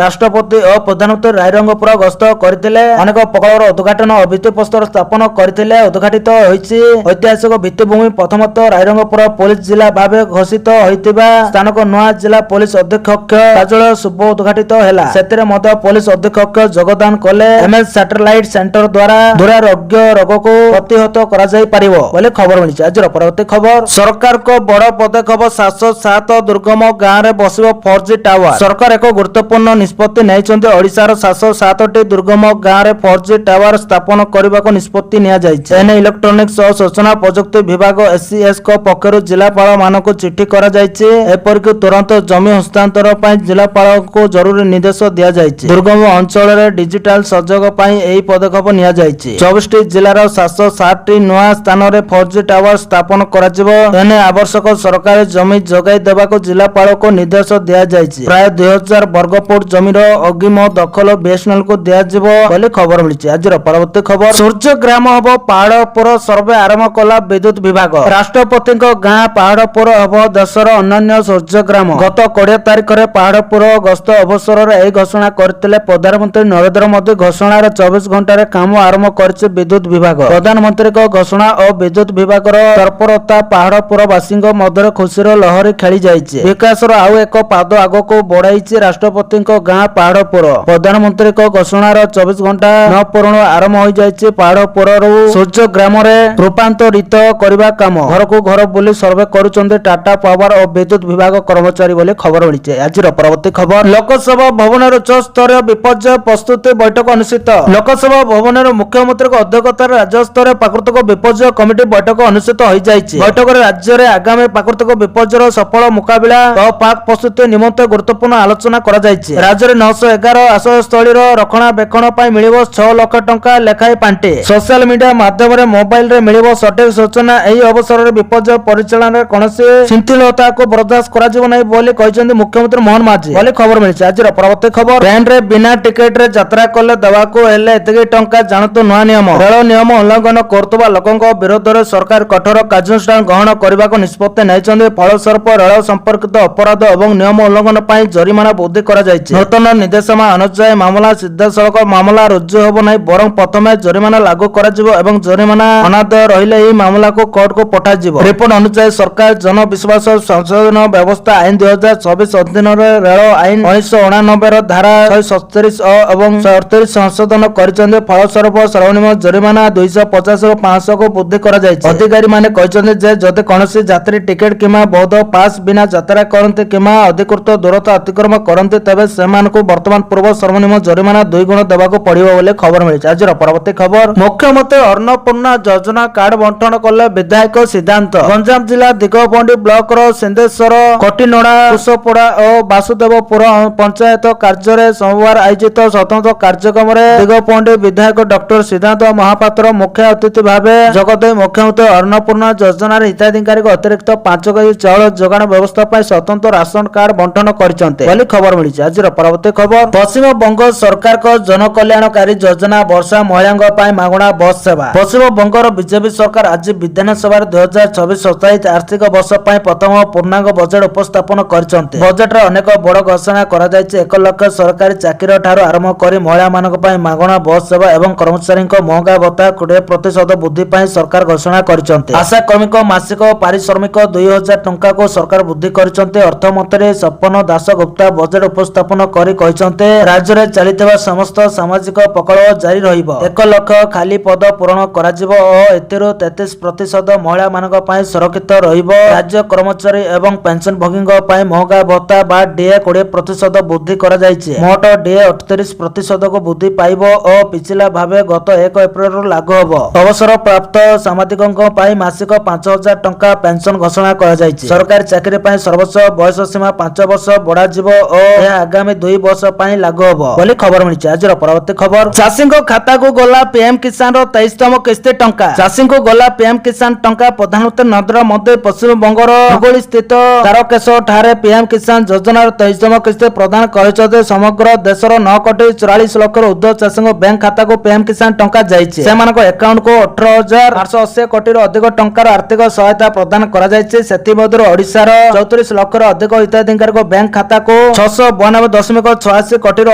ରାଷ୍ଟ୍ରପତି ଓ ପ୍ରଧାନମନ୍ତ୍ରୀ ରାଇରଙ୍ଗପୁର ଗସ୍ତ କରିଥିଲେ। ଅନେକ ପ୍ରକଳ୍ପର ଉଦ୍ଘାଟନ ଓ ଭିତ୍ତିପ୍ରସ୍ତର ସ୍ଥାପନ କରିଥିଲେ। ଉଦ୍ଘାଟିତ ହୋଇଛି ଐତିହାସିକ ଭିତ୍ତିଭୂମି। ପ୍ରଥମତଃ ରାଇରଙ୍ଗପୁର ପୋଲିସ ଜିଲ୍ଲା ଭାବେ ଘୋଷିତ ହୋଇଥିବା ସ୍ଥାନକୁ ନୂଆ ଜିଲ୍ଲା ପୋଲିସ ଅଧୀକ୍ଷକ କାର୍ଯ୍ୟାଳୟ ଶୁଭ ଉଦ୍ଘାଟିତ ହେଲା। ସେଥିରେ ମଧ୍ୟ ପୋଲିସ ଅଧୀକ୍ଷକ ଯୋଗଦାନ କଲେ। MS ସ୍ୟାଟେଲାଇଟ ସେଣ୍ଟର ଦ୍ୱାରା ଦୁରାରୋଗ୍ୟ ରୋଗକୁ ପ୍ରତିହତ କରାଯାଇ ପାରିବ ବୋଲି ଖବର ମିଳିଛି। ଆଜିର ପରବର୍ତ୍ତୀ ଖବର, ସରକାରଙ୍କ ବଡ଼ ପଦକ୍ଷେପ, 707 ଦୁର୍ଗମ ଗାଁରେ ବସିବ 4G ଟାୱାର। ସରକାର ଏକ ଗୁରୁତ୍ୱପୂର୍ଣ୍ଣ ନିଷ୍ପତ୍ତି ନେଇଛନ୍ତି। ଓଡ଼ିଶାର 707ଟି ଦୁର୍ଗମ ଗାଁରେ 4G ଟାୱାର ସ୍ଥାପନ କରିବାକୁ ନିଷ୍ପତ୍ତି ନିଆଯାଇଛି। ଏନେଇ ଇଲେକ୍ଟ୍ରୋନିକ୍ସ ଓ ସୂଚନା ପ୍ରଯୁକ୍ତି ବିଭାଗ SCSଙ୍କ ପକ୍ଷରୁ ଜିଲ୍ଲାପାଳମାନଙ୍କୁ ଚିଠି କରାଯାଇଛି। ଏପରିକି ତୁରନ୍ତ ଜମି ହସ୍ତାନ୍ତର ପାଇଁ ଜିଲ୍ଲାପାଳଙ୍କୁ ଜରୁରୀ ନିର୍ଦ୍ଦେଶ ଦିଆଯାଇଛି। ଦୁର୍ଗମ ଅଞ୍ଚଳରେ ଡିଜିଟାଲ ସଂଯୋଗ ପାଇଁ ଏହି ପଦକ୍ଷେପ ନିଆଯାଇଛି। 24ଟି ଜିଲ୍ଲାର 760ଟି ନୂଆ ସ୍ଥାନରେ 4G ଟାୱାର ସ୍ଥାପନ କରାଯିବ। ଏନେଇ ଆବଶ୍ୟକ ସରକାର ସରକାରୀ ଜମି ଯୋଗାଇ ଦେବାକୁ ଜିଲ୍ଲାପାଳଙ୍କୁ ନିର୍ଦ୍ଦେଶ ଦିଆଯାଇଛି। ପ୍ରାୟ 2000 ବର୍ଗ ଫୁଟ ଜମିର ଅଗ୍ରିମ ଦଖଲ ବିଏସ୍ଏନ୍ଏଲ୍କୁ ଦିଆଯିବ ବୋଲି ଖବର ମିଳିଛି। ଆଜିର ପରବର୍ତ୍ତୀ ଖବର, ସୂର୍ଯ୍ୟଗ୍ରାମ ହେବ ପାହାଡ଼ପୁର ସର୍ଭେ ଆରମ୍ଭ କଲା ବିଦ୍ୟୁତ ବିଭାଗ। ରାଷ୍ଟ୍ରପତିଙ୍କ ଗାଁ ପାହାଡ଼ପୁର ହେବ ଦେଶର ଅନନ୍ୟ ସୂର୍ଯ୍ୟଗ୍ରାମ। ଗତ 20 ତାରିଖରେ ପାହାଡ଼ପୁର ଗସ୍ତ ଅବସରରେ ଏହି ଘୋଷଣା କରିଥିଲେ ପ୍ରଧାନମନ୍ତ୍ରୀ ନରେନ୍ଦ୍ର ମୋଦି। ଘୋଷଣାର 24 ଘଣ୍ଟାରେ କାମ ଆରମ୍ଭ କରିଛି ବିଦ୍ୟୁତ ବିଭାଗ। ପ୍ରଧାନମନ୍ତ୍ରୀଙ୍କ ଘୋଷଣା ଓ ବିଦ୍ୟୁତ ବିଭାଗର ତତ୍ପରତା ପାହାଡ଼ପୁରବାସୀଙ୍କ ମଧ୍ୟରେ ଖୁସିର ଲହରୀ ଖେଳି ଯାଇଛି। ବିକାଶର ଆଉ ଏକ ପାଦ ଆଗକୁ ବଢାଇଛି ରାଷ୍ଟ୍ରପତିଙ୍କ ଗାଁ ପାହାଡ଼ପୁର। ପ୍ରଧାନମନ୍ତ୍ରୀଙ୍କ ଘୋଷଣାର 24 ଘଣ୍ଟା ନ ପୂରଣ ଆରମ୍ଭ ହୋଇଯାଇଛି ପାହାଡ଼ପୁରରୁ ସୂର୍ଯ୍ୟଗ୍ରାମରେ ରୂପାନ୍ତରିତ କରିବା କାମ। ଘରକୁ ଘର ବୁଲି ସର୍ଭେ କରୁଛନ୍ତି ଟାଟା ପାୱାର ଓ ବିଦ୍ୟୁତ ବିଭାଗ କର୍ମଚାରୀ ବୋଲି ଖବର ମିଳିଛି। ଆଜିର ପରବର୍ତ୍ତୀ ଖବର, ଲୋକସଭା ଭବନରେ ଉଚ୍ଚସ୍ତରୀୟ ବିପର୍ଯ୍ୟୟ ପ୍ରସ୍ତୁତି ବୈଠକ ଅନୁଷ୍ଠିତ। ଲୋକସଭା ଭବନରେ ମୁଖ୍ୟମନ୍ତ୍ରୀଙ୍କ ଅଧ୍ୟକ୍ଷତାରେ ରାଜ୍ୟସ୍ତରୀୟ ପ୍ରାକୃତିକ ବିପର୍ଯ୍ୟୟ କମିଟି ବୈଠକ ଅନୁଷ୍ଠିତ ହୋଇଯାଇଛି। ବୈଠକରେ ରାଜ୍ୟରେ ଆଗାମୀ ପ୍ରାକୃତିକ ବିପର୍ଯ୍ୟୟର ସଫଳ ମୁକାବିଲା ଓ ପାକ୍ ପ୍ରସ୍ତୁତି ନିମନ୍ତେ ଗୁରୁତ୍ୱପୂର୍ଣ୍ଣ ଆଲୋଚନା କରାଯାଇଛି। ରାଜ୍ୟରେ 911 ଆଶ୍ରୟସ୍ଥଳୀର ରକ୍ଷଣାବେକ୍ଷଣ ପାଇଁ ମିଳିବ 6 ଲକ୍ଷ ଟଙ୍କା ଲେଖାଏଁ ପାଣ୍ଠି। ସୋସିଆଲ ମିଡିଆ ମାଧ୍ୟମରେ ମୋବାଇଲରେ ମିଳିବ ସଠିକ ସୂଚନା। ଏହି ଅବସରରେ ବିପର୍ଯ୍ୟୟ ପରିଚାଳନାରେ କୌଣସି ଶିଥିଳତାକୁ ବରଦାସ୍ତ କରାଯିବ ନାହିଁ ବୋଲି କହିଛନ୍ତି ମୁଖ୍ୟମନ୍ତ୍ରୀ ମୋହନ ମାଝୀ ବୋଲି ଖବର ମିଳିଛି। ଆଜିର ପରବର୍ତ୍ତୀ ଖବର, ଟ୍ରେନରେ ବିନା ଟିକେଟରେ ଯାତ୍ରା କଲେ ଦେବାକୁ ହେଲେ ଏତିକି ଟଙ୍କା, ଜାଣନ୍ତୁ ନୂଆ ନିୟମ। ରେଳ ନିୟମ ଉଲ୍ଲଂଘନ କରୁଥିବା ଲୋକଙ୍କ ବିରୋଧରେ ସରକାର କଠୋର କାର୍ଯ୍ୟାନୁଷ୍ଠାନ ଗ୍ରହଣ କରିବାକୁ ନିଷ୍ପତ୍ତି ନେଇଛନ୍ତି। ଫଳସ୍ୱରୂପ ରେଳ ସମ୍ପର୍କିତ ଅପରାଧ ଏବଂ ନିୟମ ଉଲ୍ଲଂଘନ ପାଇଁ ଜରିମାନା ବୃଦ୍ଧି କରାଯାଇଛି। ନୂତନ ନିର୍ଦ୍ଦେଶନାମା ଅନୁଯାୟୀ ମାମଲା ସିଧାସଳଖ ମାମଲା ରୁଜୁ ହେବ ନାହିଁ, ବରଂ ପ୍ରଥମେ ଜରିମାନା ଲାଗୁ କରାଯିବ ଏବଂ ଜରିମାନା ଅନାଦାୟ ରହିଲେ ଏହି ମାମଲାକୁ କୋର୍ଟକୁ ପଠାଯିବ। ରିପୋର୍ଟ ଅନୁଯାୟୀ ସରକାର ଜନବିଶ୍ୱାସ ସଂଶୋଧନ ବ୍ୟବସ୍ଥା ଆଇନ 2024 ଅଧୀନରେ ରେଳ ଆଇନ 1989 ର ଧାରା 137 ଏବଂ 138 ସଂଶୋଧନ କରିଛନ୍ତି। ଫଳସ୍ୱରୂପ ସର୍ବନିମ୍ନ ଜରିମାନା 250 ରୁ 500 କୁ ବୃଦ୍ଧି କରାଯାଇଛି। ଅଧିକାରୀମାନେ କହିଛନ୍ତି ଯେ ଯଦି କୌଣସି ଯାତ୍ରୀ ଟିକେଟ କିମ୍ବା ବୈଧ ପାସ୍ ବିନା ଯାତ୍ରା କରନ୍ତି କିମ୍ବା ଅଧିକୃତ ଦୂରତା ଅତିକ୍ରମ କରନ୍ତି ତେବେ ସେମାନଙ୍କୁ ବର୍ତ୍ତମାନ ପୂର୍ବ ସର୍ବନିମ୍ନ ଜରିମାନା 2 ଗୁଣ ଦେବାକୁ ପଡିବ ବୋଲି ଖବର ମିଳିଛି। ଆଜିର ପରବର୍ତ୍ତୀ ଖବର, ମୁଖ୍ୟମନ୍ତ୍ରୀ ଅନ୍ନପୂର୍ଣ୍ଣା ଯୋଜନା କାର୍ଡ ବଣ୍ଟନ କଲେ ବିଧାୟକ ସିଦ୍ଧାନ୍ତ। ଗଞ୍ଜାମ ଜିଲ୍ଲା ଦିଗପହଣ୍ଡି ବ୍ଲକର ସିନ୍ଧେଶ୍ୱର, କୋଟିନଡ଼ା, କୁଶପଡ଼ା ଓ ବାସୁଦେବପୁର ପଞ୍ଚାୟତ କାର୍ଯ୍ୟରେ ସୋମବାର ଆୟୋଜିତ ସ୍ୱତନ୍ତ୍ର କାର୍ଯ୍ୟକ୍ରମରେ ଦିଗପହଣ୍ଡି ବିଧାୟକ ଡକ୍ଟର ସିଦ୍ଧାନ୍ତ ମହାପାତ୍ର ମୁଖ୍ୟ ଅତିଥି ଭାବେ ଯୋଗଦେଇ ମୁଖ୍ୟମନ୍ତ୍ରୀ ଅନ୍ନପୂର୍ଣ୍ଣା ଯୋଜନାର ହିତାଧିକାରୀଙ୍କ ଅତିରିକ୍ତ 5 କେଜି ଚାଉଳ ଯୋଗାଣ ବ୍ୟବସ୍ଥା ପାଇଁ ସ୍ୱତନ୍ତ୍ର ରାସନ କାର୍ଡ ବଣ୍ଟନ କରିଛନ୍ତି ବୋଲି ଖବର ମିଳିଛି। ଆଜିର ପରବର୍ତ୍ତୀ ଖବର, ପଶ୍ଚିମବଙ୍ଗ ସରକାରଙ୍କ ଜନକଲ୍ୟାଣକାରୀ ଯୋଜନା ବର୍ଷା ମହିଳାଙ୍କ ପାଇଁ ମାଗଣା ବସ୍ ସେବା। ପଶ୍ଚିମବଙ୍ଗର ବିଜେପି ସରକାର ଆଜି ବିଧାନସଭାରେ 2024-27 ଆର୍ଥିକ ବର୍ଷ ପାଇଁ ପ୍ରଥମ ପୂର୍ଣ୍ଣାଙ୍ଗ ବଜେଟ୍ ଉପସ୍ଥାପନ କରିଛନ୍ତି। ବଜେଟରେ ଅନେକ ବଡ଼ ଘୋଷଣା କରାଯାଇଛି। 1 ଲକ୍ଷ ସରକାରୀ ଚାକିରି ଠାରୁ ଆରମ୍ଭ କରି ମହିଳାମାନଙ୍କ ପାଇଁ ମାଗଣା ବସ୍ ସେବା ଏବଂ କର୍ମଚାରୀଙ୍କ ମହଙ୍ଗା ଭତ୍ତା 20% ବୃଦ୍ଧି ପାଇଁ ସରକାର ଘୋଷଣା କରିଛନ୍ତି। ଆଶା କର୍ମୀଙ୍କ ମାସିକ ପାରିଶ୍ରମିକ 2000 ଟଙ୍କାକୁ ସରକାର ବୃଦ୍ଧି କରିଛନ୍ତି। ଅର୍ଥମନ୍ତ୍ରୀ ସପନ ଦାସଗୁପ୍ତା ବଜେଟ୍ ଉପସ୍ଥାପନ କରି କହିଛନ୍ତି ରାଜ୍ୟରେ ଚାଲିଥିବା ସମସ୍ତ ସାମାଜିକ ପ୍ରକଳ୍ପ ଜାରି ରହିବ। 1 ଲକ୍ଷ ଖାଲି ପଦ ପୂରଣ କରାଯିବ ଓ ଏଥିରୁ 33% ମହିଳାମାନଙ୍କ ପାଇଁ ସୁରକ୍ଷିତ ରହିବ। ରାଜ୍ୟ କର୍ମଚାରୀ ଏବଂ ପେନ୍ସନଭୋଗୀଙ୍କ ପାଇଁ ମହଙ୍ଗା ଭତ୍ତା ବା ଡିଏ 20% ବୃଦ୍ଧି କରାଯାଇଛି। ମୋଟ ଡିଏ 38% କୁ ବୃଦ୍ଧି ପାଇବ ଓ ପିଛିଲା ଭାବେ ଗତ 1 ଏପ୍ରିଲରୁ ଲାଗୁ ହେବ। ଅବସରପ୍ରାପ୍ତ ସାମ୍ବାଦିକଙ୍କ ପାଇଁ ମାସିକ 5000 ଟଙ୍କା ପେନ୍ସନ ଘୋଷଣା କରାଯାଇଛି। ସରକାରୀ ଚାକିରି ପାଇଁ ସର୍ବୋଚ୍ଚ ବୟସ ସୀମା 5 ବର୍ଷ ବଢାଯିବ ଓ ଏହା ଆଗାମୀ 2 ବର୍ଷ ପାଇଁ ଲାଗୁ ହେବ ବୋଲି ଖବର ମିଳିଛି। ଆଜିର ପରବର୍ତ୍ତୀ ଖବର, ଚାଷୀଙ୍କ ଖାତାକୁ ଗଲା ପିଏମ୍ କିଷାନର 23ତମ କିସ୍ତି ଟଙ୍କା। ଚାଷୀଙ୍କୁ ଗଲା ପିଏମ୍ କିଷାନ ଟଙ୍କା। ପ୍ରଧାନମନ୍ତ୍ରୀ ନରେନ୍ଦ୍ର ମୋଦି ପଶ୍ଚିମବଙ୍ଗର ହୁଗୁଳି ସ୍ଥିତ ତାରକେଶ୍ୱର ଠାରେ ପିଏମ୍ କିଷାନ ଯୋଜନାର 23ତମ କିସ୍ତି ପ୍ରଦାନ କରିଛନ୍ତି। ସମଗ୍ର ଦେଶର 9 କୋଟି 44 ଲକ୍ଷରୁ ଉର୍ଦ୍ଧ୍ୱ ଚାଷୀଙ୍କ ବ୍ୟାଙ୍କ ଖାତାକୁ ପିଏମ୍ କିଷାନ ଟଙ୍କା ଯାଇଛି। ସେମାନଙ୍କ ଆକାଉଣ୍ଟକୁ 18,880 କୋଟିରୁ ଅଧିକ ଟଙ୍କାର ଆର୍ଥିକ ସହାୟତା ପ୍ରଦାନ କରାଯାଇଛି। ସେଥିମଧ୍ୟରୁ ଓଡ଼ିଶାର 34 ଲକ୍ଷରୁ ଅଧିକ ହିତାଧିକାରୀଙ୍କ ବ୍ୟାଙ୍କ ଖାତାକୁ 692.86 କୋଟିରୁ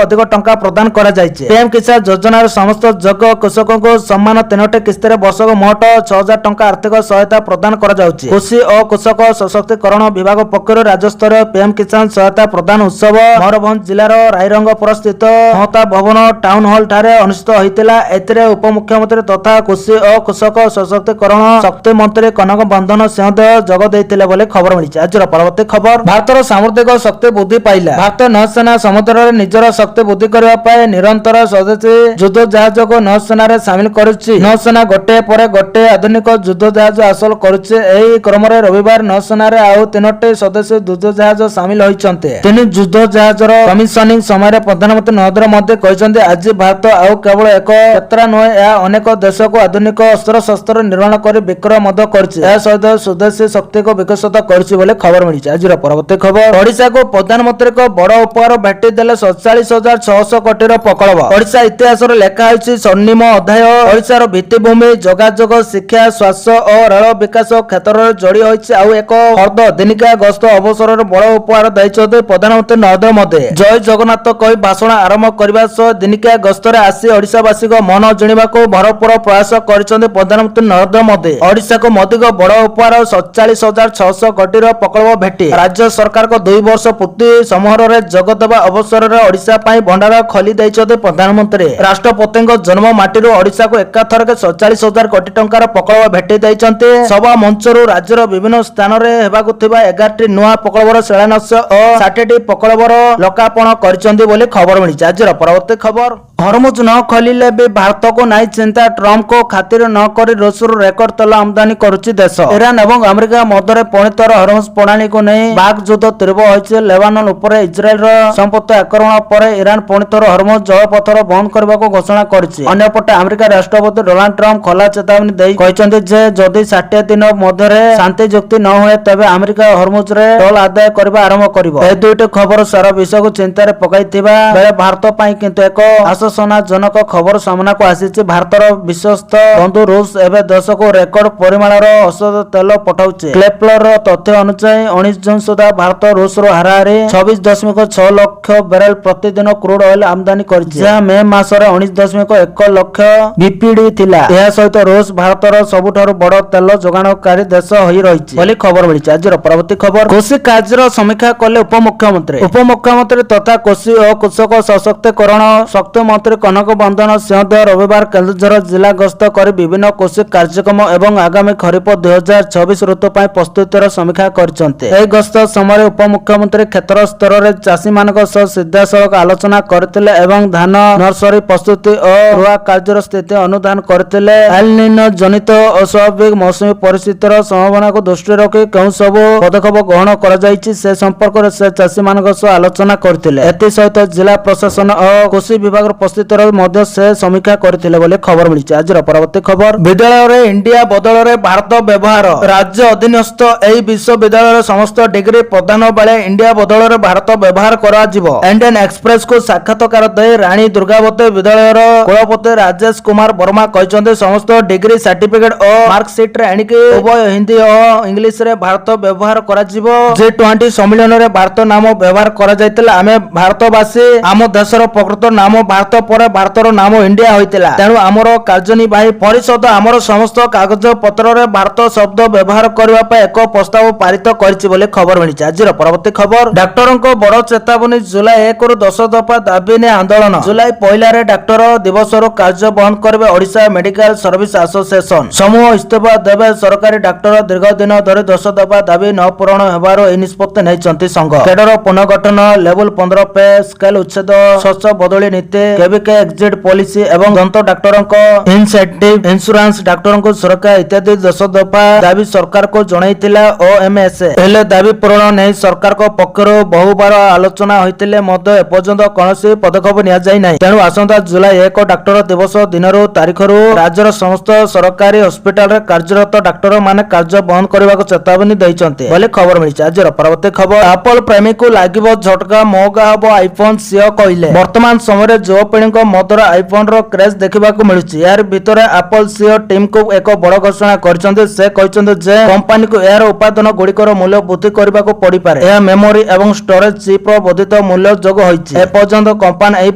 ଅଧିକ ଟଙ୍କା ପ୍ରଦାନ କରାଯାଇଛି। ପିଏମ୍ କିଷାନ ଯୋଜନାର ସମସ୍ତ ଯୋଗ୍ୟ କୃଷକଙ୍କୁ ସମାନ 3ଟି କିସ୍ତିରେ ବର୍ଷକୁ ମୋଟ 6,000 ଟଙ୍କା ଆର୍ଥିକ ସହାୟତା ପ୍ରଦାନ କରାଯାଉଛି। କୃଷି ଓ କୃଷକ ସଶକ୍ତିକରଣ ବିଭାଗ ପକ୍ଷରୁ ରାଜ୍ୟସ୍ତରୀୟ ପିଏମ୍ କିଷାନ ସହାୟତା ପ୍ରଦାନ ଉତ୍ସବ ମୟୂରଭଞ୍ଜ ଜିଲ୍ଲାର ରାଇରଙ୍ଗପୁର ସ୍ଥିତ ମମତା ଭବନ ଟାଉନ ହଲ ଠାରେ ଅନୁଷ୍ଠିତ ହୋଇଥିଲା। ଏଥିରେ ଉପମୁଖ୍ୟମନ୍ତ୍ରୀ ତଥା କୃଷି ଓ କୃଷକ ସଶକ୍ତିକରଣ ଶକ୍ତି ମନ୍ତ୍ରୀ କନକ ବର୍ଦ୍ଧନ ସିଂହଦେଓ ଯୋଗ ଦେଇଥିଲେ ବୋଲି ଖବର ମିଳିଛି। ଆଜିର ପରବର୍ତ୍ତୀ ଖବର, ଭାରତର ସାମୁଦ୍ରିକ ଶକ୍ତି ବୃଦ୍ଧି ପାଇଲା। ଭାରତୀୟ ନୌସେନା ସମୁଦ୍ରରେ ନିଜର ଶକ୍ତି ବୃଦ୍ଧି କରିବା ପାଇଁ ନିରନ୍ତର ସ୍ୱଦେଶୀ ଯୁଦ୍ଧ ଜାହାଜକୁ ନୌସେନାରେ ସାମିଲ କରୁଛି। ନୌସେନା ଗୋଟିଏ ପରେ ଗୋଟିଏ ଆଧୁନିକ ଯୁଦ୍ଧ ଜାହାଜ ହାସଲ କରୁଛି। ଏହି କ୍ରମରେ ରବିବାର ନୌସେନାରେ ଆଉ 3ଟି ସ୍ୱଦେଶୀ ଯୁଦ୍ଧ ଜାହାଜ ସାମିଲ ହୋଇଛନ୍ତି। 3 ଯୁଦ୍ଧ ଜାହାଜର କମିଶନିଂ ସମୟରେ ପ୍ରଧାନମନ୍ତ୍ରୀ ନରେନ୍ଦ୍ର ମୋଦି କହିଛନ୍ତି ଆଜି ଭାରତ ଆଉ କେବଳ ଏକ କ୍ଷେତ୍ର ନୁହେଁ, ଏହା ଅନେକ ଦେଶକୁ ଆଧୁନିକ ଅସ୍ତ୍ରଶସ୍ତ୍ର ନିର୍ମାଣ କରି ବିକ୍ରୟ ମଧ୍ୟ କରୁଛି। ଏହା ସହିତ ସ୍ୱଦେଶୀ ଶକ୍ତିକୁ ଅଧିକ ବିକଶିତ କରିଛି ବୋଲି ଖବର ମିଳିଛି। ଆଜିର ପରବର୍ତ୍ତୀ ଖବର, ଓଡ଼ିଶାକୁ ପ୍ରଧାନମନ୍ତ୍ରୀଙ୍କ ବଡ଼ ଉପହାର ଭେଟି ଦେଲେ 47,600 କୋଟିର ପ୍ରକଳ୍ପ। ଓଡ଼ିଶା ଇତିହାସରେ ଲେଖା ହୋଇଛି ସ୍ୱର୍ଣ୍ଣିମ ଅଧ୍ୟାୟ। ଓଡ଼ିଶାର ଭିତ୍ତିଭୂମି, ଯୋଗାଯୋଗ, ଶିକ୍ଷା, ସ୍ୱାସ୍ଥ୍ୟ ଓ ରେଳ ବିକାଶ କ୍ଷେତ୍ରରେ ଯୋଡ଼ି ହୋଇଛି। ଆଉ ଏକ ଅର୍ଦ୍ଧ ଦିନିକିଆ ଗସ୍ତ ଅବସରରେ ବଡ଼ ଉପହାର ଦେଇଛନ୍ତି ପ୍ରଧାନମନ୍ତ୍ରୀ ନରେନ୍ଦ୍ର ମୋଦି। ଜୟ ଜଗନ୍ନାଥ କହି ଭାଷଣ ଆରମ୍ଭ କରିବା ସହ ଦିନିକିଆ ଗସ୍ତରେ ଆସି ଓଡ଼ିଶାବାସୀଙ୍କ ମନ ଜିଣିବାକୁ ଭରପୁର ପ୍ରୟାସ କରିଛନ୍ତି ପ୍ରଧାନମନ୍ତ୍ରୀ ନରେନ୍ଦ୍ର ମୋଦି। ଓଡ଼ିଶାକୁ ମୋଦିଙ୍କ ବଡ଼ ଉପହାର 47,600 କୋଟିର ପ୍ରକଳ୍ପ ଭେଟି ରାଜ୍ୟ ସରକାରଙ୍କ 2 ବର୍ଷ ପୂର୍ତ୍ତି ସମାରୋହରେ ଯୋଗ ଦେବା ଅବସରରେ ଓଡ଼ିଶା ପାଇଁ ଭଣ୍ଡାର ଖୋଲି ଦେଇଛନ୍ତି ପ୍ରଧାନମନ୍ତ୍ରୀ। ରାଷ୍ଟ୍ରପତିଙ୍କ ଜନ୍ମ ମାଟିରୁ ଓଡ଼ିଶାକୁ ଏକାଥରକେ 47,000 କୋଟି ଟଙ୍କାର ପ୍ରକଳ୍ପ ଭେଟି ଦେଇଛନ୍ତି। ସଭା ମଞ୍ଚରୁ ରାଜ୍ୟର ବିଭିନ୍ନ ସ୍ଥାନରେ ହେବାକୁ ଥିବା 11ଟି ନୂଆ ପ୍ରକଳ୍ପର ଶିଳାନ୍ୟାସ ଓ 60ଟି ପ୍ରକଳ୍ପର ଲୋକାର୍ପଣ କରିଛନ୍ତି ବୋଲି ଖବର ମିଳିଛି। ଆଜିର ପରବର୍ତ୍ତୀ ଖବର, ହରମୁଜ ନ ଖୋଲିଲେ ବି ଭାରତକୁ ନାହିଁ ଚିନ୍ତା, ଟ୍ରମ୍ପଙ୍କୁ ଖାତିର ନ କରି ରୁଷରୁ ରେକର୍ଡ ତେଲ ଆମଦାନୀ କରୁଛି ଦେଶ। ଇରାନ ଏବଂ ଆମେରିକା ମଧ୍ୟରେ ପୁଣିଥର ହରମୁଜ ପ୍ରଣାଳୀକୁ ନେଇ ବାକ୍ ଯୁଦ୍ଧ ତୀବ୍ର ହୋଇଛି। ଲେବାନନ ଉପରେ ଇସ୍ରାଏଲର ସମ୍ପତ୍ତି ଆକ୍ରମଣ ପରେ ଇରାନ ପୁଣିଥର ହରମୁଜ ଜଳପଥର ବନ୍ଦ କରିବାକୁ ଘୋଷଣା କରିଛି। ଅନ୍ୟପଟେ ଆମେରିକା ରାଷ୍ଟ୍ରପତି ଡୋନାଲ୍ଡ ଟ୍ରମ୍ପ ଖୋଲା ଚେତାବନୀ ଦେଇ କହିଛନ୍ତି ଯେ ଯଦି 60 ଦିନ ମଧ୍ୟରେ ଶାନ୍ତି ଚୁକ୍ତି ନ ହୁଏ ତେବେ ଆମେରିକା ହରମୁଜରେ ଟୋଲ୍ ଆଦାୟ କରିବା ଆରମ୍ଭ କରିବ। ଏହି ଦୁଇଟି ଖବର ସାରା ବିଶ୍ୱକୁ ଚିନ୍ତାରେ ପକାଇଥିବା ବେଳେ ଭାରତ ପାଇଁ କିନ୍ତୁ ଏକ ଆଶ୍ୱାସନାଜନକ ଖବର ସାମ୍ନାକୁ ଆସିଛି। ଭାରତର ବିଶ୍ୱସ୍ତ ବନ୍ଧୁ ରୁଷ ଏବେ ଦେଶକୁ ରେକର୍ଡ ପରିମାଣର ଔଷଧ ତେଲ ପଠାଉଛି। କ୍ଲେପଲର ତଥ୍ୟ ଅନୁଯାୟୀ 19 ଜୁନ ସୁଦ୍ଧା ଭାରତ ରୁଷରୁ ହାରାହାରି 26.6 ଲକ୍ଷ ବ୍ୟାରେଲ ପ୍ରତିଦିନ କ୍ରୁଡ୍ ଅଏଲ ଆମଦାନୀ କରିଛି, ଯାହା ମେ ମାସରେ 19.1 ଲକ୍ଷ ବିପିଡି ଥିଲା। ଏହା ସହିତ ରୁଷ ଭାରତର ସବୁଠାରୁ ବଡ଼ ତେଲ ଯୋଗାଣକାରୀ ଦେଶ ହୋଇ ରହିଛି ବୋଲି ଖବର ମିଳିଛି। ଆଜିର ପରବର୍ତ୍ତୀ ଖବର, କୃଷି କାର୍ଯ୍ୟର ସମୀକ୍ଷା କଲେ ଉପମୁଖ୍ୟମନ୍ତ୍ରୀ। ଉପମୁଖ୍ୟମନ୍ତ୍ରୀ ତଥା କୃଷି ଓ କୃଷକ ସଶକ୍ତିକରଣ ଶକ୍ତି ମନ୍ତ୍ରୀ କନକ ବନ୍ଦନ ସିଂହଦେଓ ରବିବାର କେନ୍ଦୁଝର ଜିଲ୍ଲା ଗସ୍ତ କରି ବିଭିନ୍ନ କୃଷି କାର୍ଯ୍ୟକ୍ରମ ଏବଂ ଆଗାମୀ ଖରିଫ 2026 ଋତୁ ପାଇଁ ପ୍ରସ୍ତୁତିର ସମୀକ୍ଷା କରିଛନ୍ତି। ଏହି ଗସ୍ତ ସମୟରେ ଉପମୁଖ୍ୟମନ୍ତ୍ରୀ କ୍ଷେତ୍ର ସ୍ତରରେ ଚାଷୀମାନଙ୍କ ସହ ସିଧାସଳଖ ଆଲୋଚନା କରିଥିଲେ ଏବଂ ଧାନ ନର୍ସରୀ ପ୍ରସ୍ତୁତି ଓ ରୁଆ କାର୍ଯ୍ୟର ସ୍ଥିତି ଅନୁଧ୍ୟାନ କରିଥିଲେ। ଏଲ୍ ନିନୋ ଜନିତ ଅସ୍ୱାଭାବିକ ମୌସୁମୀ ପରିସ୍ଥିତିର ସମ୍ଭାବନାକୁ ଦୃଷ୍ଟିରେ ରଖି କେଉଁ ସବୁ ପଦକ୍ଷେପ ଗ୍ରହଣ କରାଯାଇଛି ସେ ସମ୍ପର୍କରେ ସେ ଚାଷୀମାନଙ୍କ ସହ ଆଲୋଚନା କରିଥିଲେ। ଏଥିସହିତ ଜିଲ୍ଲା ପ୍ରଶାସନ ଓ କୃଷି ବିଭାଗର ପ୍ରସ୍ତୁତିର ମଧ୍ୟ ସେ ସମୀକ୍ଷା କରିଥିଲେ ବୋଲି ଖବର ମିଳିଛି। ଆଜିର ପରବର୍ତ୍ତୀ ଖବର, ବିଦ୍ୟାଳୟରେ ଇଣ୍ଡିଆ ବଦଳରେ ଭାରତ ବ୍ୟବହାର। ରାଜ୍ୟ ଅଧୀନସ୍ଥ ଏହି ବିଶ୍ୱବିଦ୍ୟାଳୟର ସମସ୍ତ ଡିଗ୍ରୀ ପ୍ରଦାନ ବେଳେ ଇଣ୍ଡିଆ ବଦଳରେ ଭାରତ ବ୍ୟବହାର କରାଯିବ। ଇଣ୍ଡିଆନ୍ ଏକ୍ସପ୍ରେସକୁ ସାକ୍ଷାତକାର ଦେଇ ରାଣୀ ଦୁର୍ଗାବତୀ ବିଦ୍ୟାଳୟର କୁଳପତି ରାଜେଶ କୁମାର ବର୍ମା କହିଛନ୍ତି ସମସ୍ତ ଡିଗ୍ରୀ ସାର୍ଟିଫିକେଟ ଓ ମାର୍କସିଟରେ ଏଣିକି ଉଭୟ ହିନ୍ଦୀ ଓ ଇଂଲିଶରେ ଭାରତ ବ୍ୟବହାର କରାଯିବ। G20 ସମ୍ମିଳନୀରେ ଭାରତ ନାମ ବ୍ୟବହାର କରାଯାଇଥିଲା। ଆମେ ଭାରତବାସୀ, ଆମ ଦେଶର ପ୍ରକୃତ ନାମ ଭାରତ ପରେ ଭାରତର ନାମ ଇଣ୍ଡିଆ ହୋଇଥିଲା। ତେଣୁ ଆମର କାର୍ଯ୍ୟନିର୍ବାହୀ ପରିଷଦ ଆମର ସମସ୍ତ କାଗଜ ପତ୍ରରେ ଭାରତ ଶବ୍ଦ ବ୍ୟବହାର କରିବା ପାଇଁ ଏକ ପ୍ରସ୍ତାବ ପାରିତ କରିଛି ବୋଲି ଖବର ମିଳିଛି। ଆଜିର ପରବର୍ତ୍ତୀ ଖବର, ଡାକ୍ତରଙ୍କ ବଡ଼ ଚେତାବନୀ, ଜୁଲାଇ 1ରୁ 10 ଦଫା ଦାବି ନେଇ ଆନ୍ଦୋଳନ। ଜୁଲାଇ 1ରେ ଡାକ୍ତର ଦିବସରୁ କାର୍ଯ୍ୟ ବନ୍ଦ କରିବେ ଓଡ଼ିଶା ମେଡିକାଲ ସର୍ଭିସ ଆସୋସିଏସନ। ସମୂହ ଇସ୍ତଫା ଦେବେ ସରକାରୀ ଡାକ୍ତର। ଦୀର୍ଘ ଦିନ ଧରି 10 ଦଫା ଦାବି ନ ପୂରଣ ହେବାରୁ ଏହି ନିଷ୍ପତ୍ତି ନେଇଛନ୍ତି ସଂଘ। କେଡର ପୁନର୍ଗଠନ, ଲେବୁଲ 15 ପେ ସ୍କେଲ ଉଚ୍ଛେଦ, ସ୍ୱଚ୍ଛ ବଦଳି ନୀତି, କେବିକେ ଏକ୍ଜିଟ୍ ପଲିସି ଏବଂ ଦନ୍ତ ଡାକ୍ତରଙ୍କ ଇନସେଣ୍ଟିଭ ଇନ୍ସୁରାନ୍ସ, ଡାକ୍ତରଙ୍କୁ ସୁରକ୍ଷା ଇତ୍ୟାଦି 10 ଦଫା ଦାବି ସରକାରକୁ ଜଣାଇଥିଲା ଓଏମଏସ୍। ହେଲେ ଦାବି ପୂରଣ ନେଇ ସରକାରଙ୍କ ପକ୍ଷରୁ ବହୁବାର ଆଲୋଚନା ହୋଇଥିଲେ ମଧ୍ୟ ଏପର୍ଯ୍ୟନ୍ତ କୌଣସି ପଦକ୍ଷେପ ନିଆଯାଇ ନାହିଁ। ତେଣୁ ଆସନ୍ତା ଜୁଲାଇ 1 ଡାକ୍ତର ଦିବସ ଦିନରୁ ତାରିଖରୁ ରାଜ୍ୟର ସମସ୍ତ ସରକାରୀ ହସ୍ପିଟାଲରେ କାର୍ଯ୍ୟରତ ଡାକ୍ତରମାନେ କାର୍ଯ୍ୟ ବନ୍ଦ କରିବାକୁ ଚେତାବନୀ ଦେଇଛନ୍ତି ବୋଲି ଖବର ମିଳିଛି। ଆଜିର ପରବର୍ତ୍ତୀ ଖବର, ଆପଲ ପ୍ରେମୀକୁ ଲାଗିବ ଝଟକା, ମହଙ୍ଗା ହେବ ଆଇଫୋନ, ସିଓ କହିଲେ। ବର୍ତ୍ତମାନ ସମୟରେ ଯୁବପିଢ଼ିଙ୍କ ମଧ୍ୟରେ ଆଇଫୋନର କ୍ରେଜ ଦେଖିବାକୁ ମିଳୁଛି। ଏହାର ଭିତରେ ଆପଲ ସିଓ ଟିମକୁ ଏକ ବଡ଼ ଘୋଷଣା କରିଛନ୍ତି। ସେ କହିଛନ୍ତି ଯେ କମ୍ପାନୀକୁ ଏହାର ଉପାଦାନ ଗୁଡ଼ିକର ମୂଲ୍ୟ ବୃଦ୍ଧି କରିବାକୁ ପଡ଼ିପାରେ। ଏହା ମେମୋରି ଏବଂ ଷ୍ଟୋରେଜ ଚିପ୍ର ବର୍ଦ୍ଧିତ ମୂଲ୍ୟ ଯୋଗୁଁ ହୋଇଛି। ଏପର୍ଯ୍ୟନ୍ତ କମ୍ପାନୀ ଏହି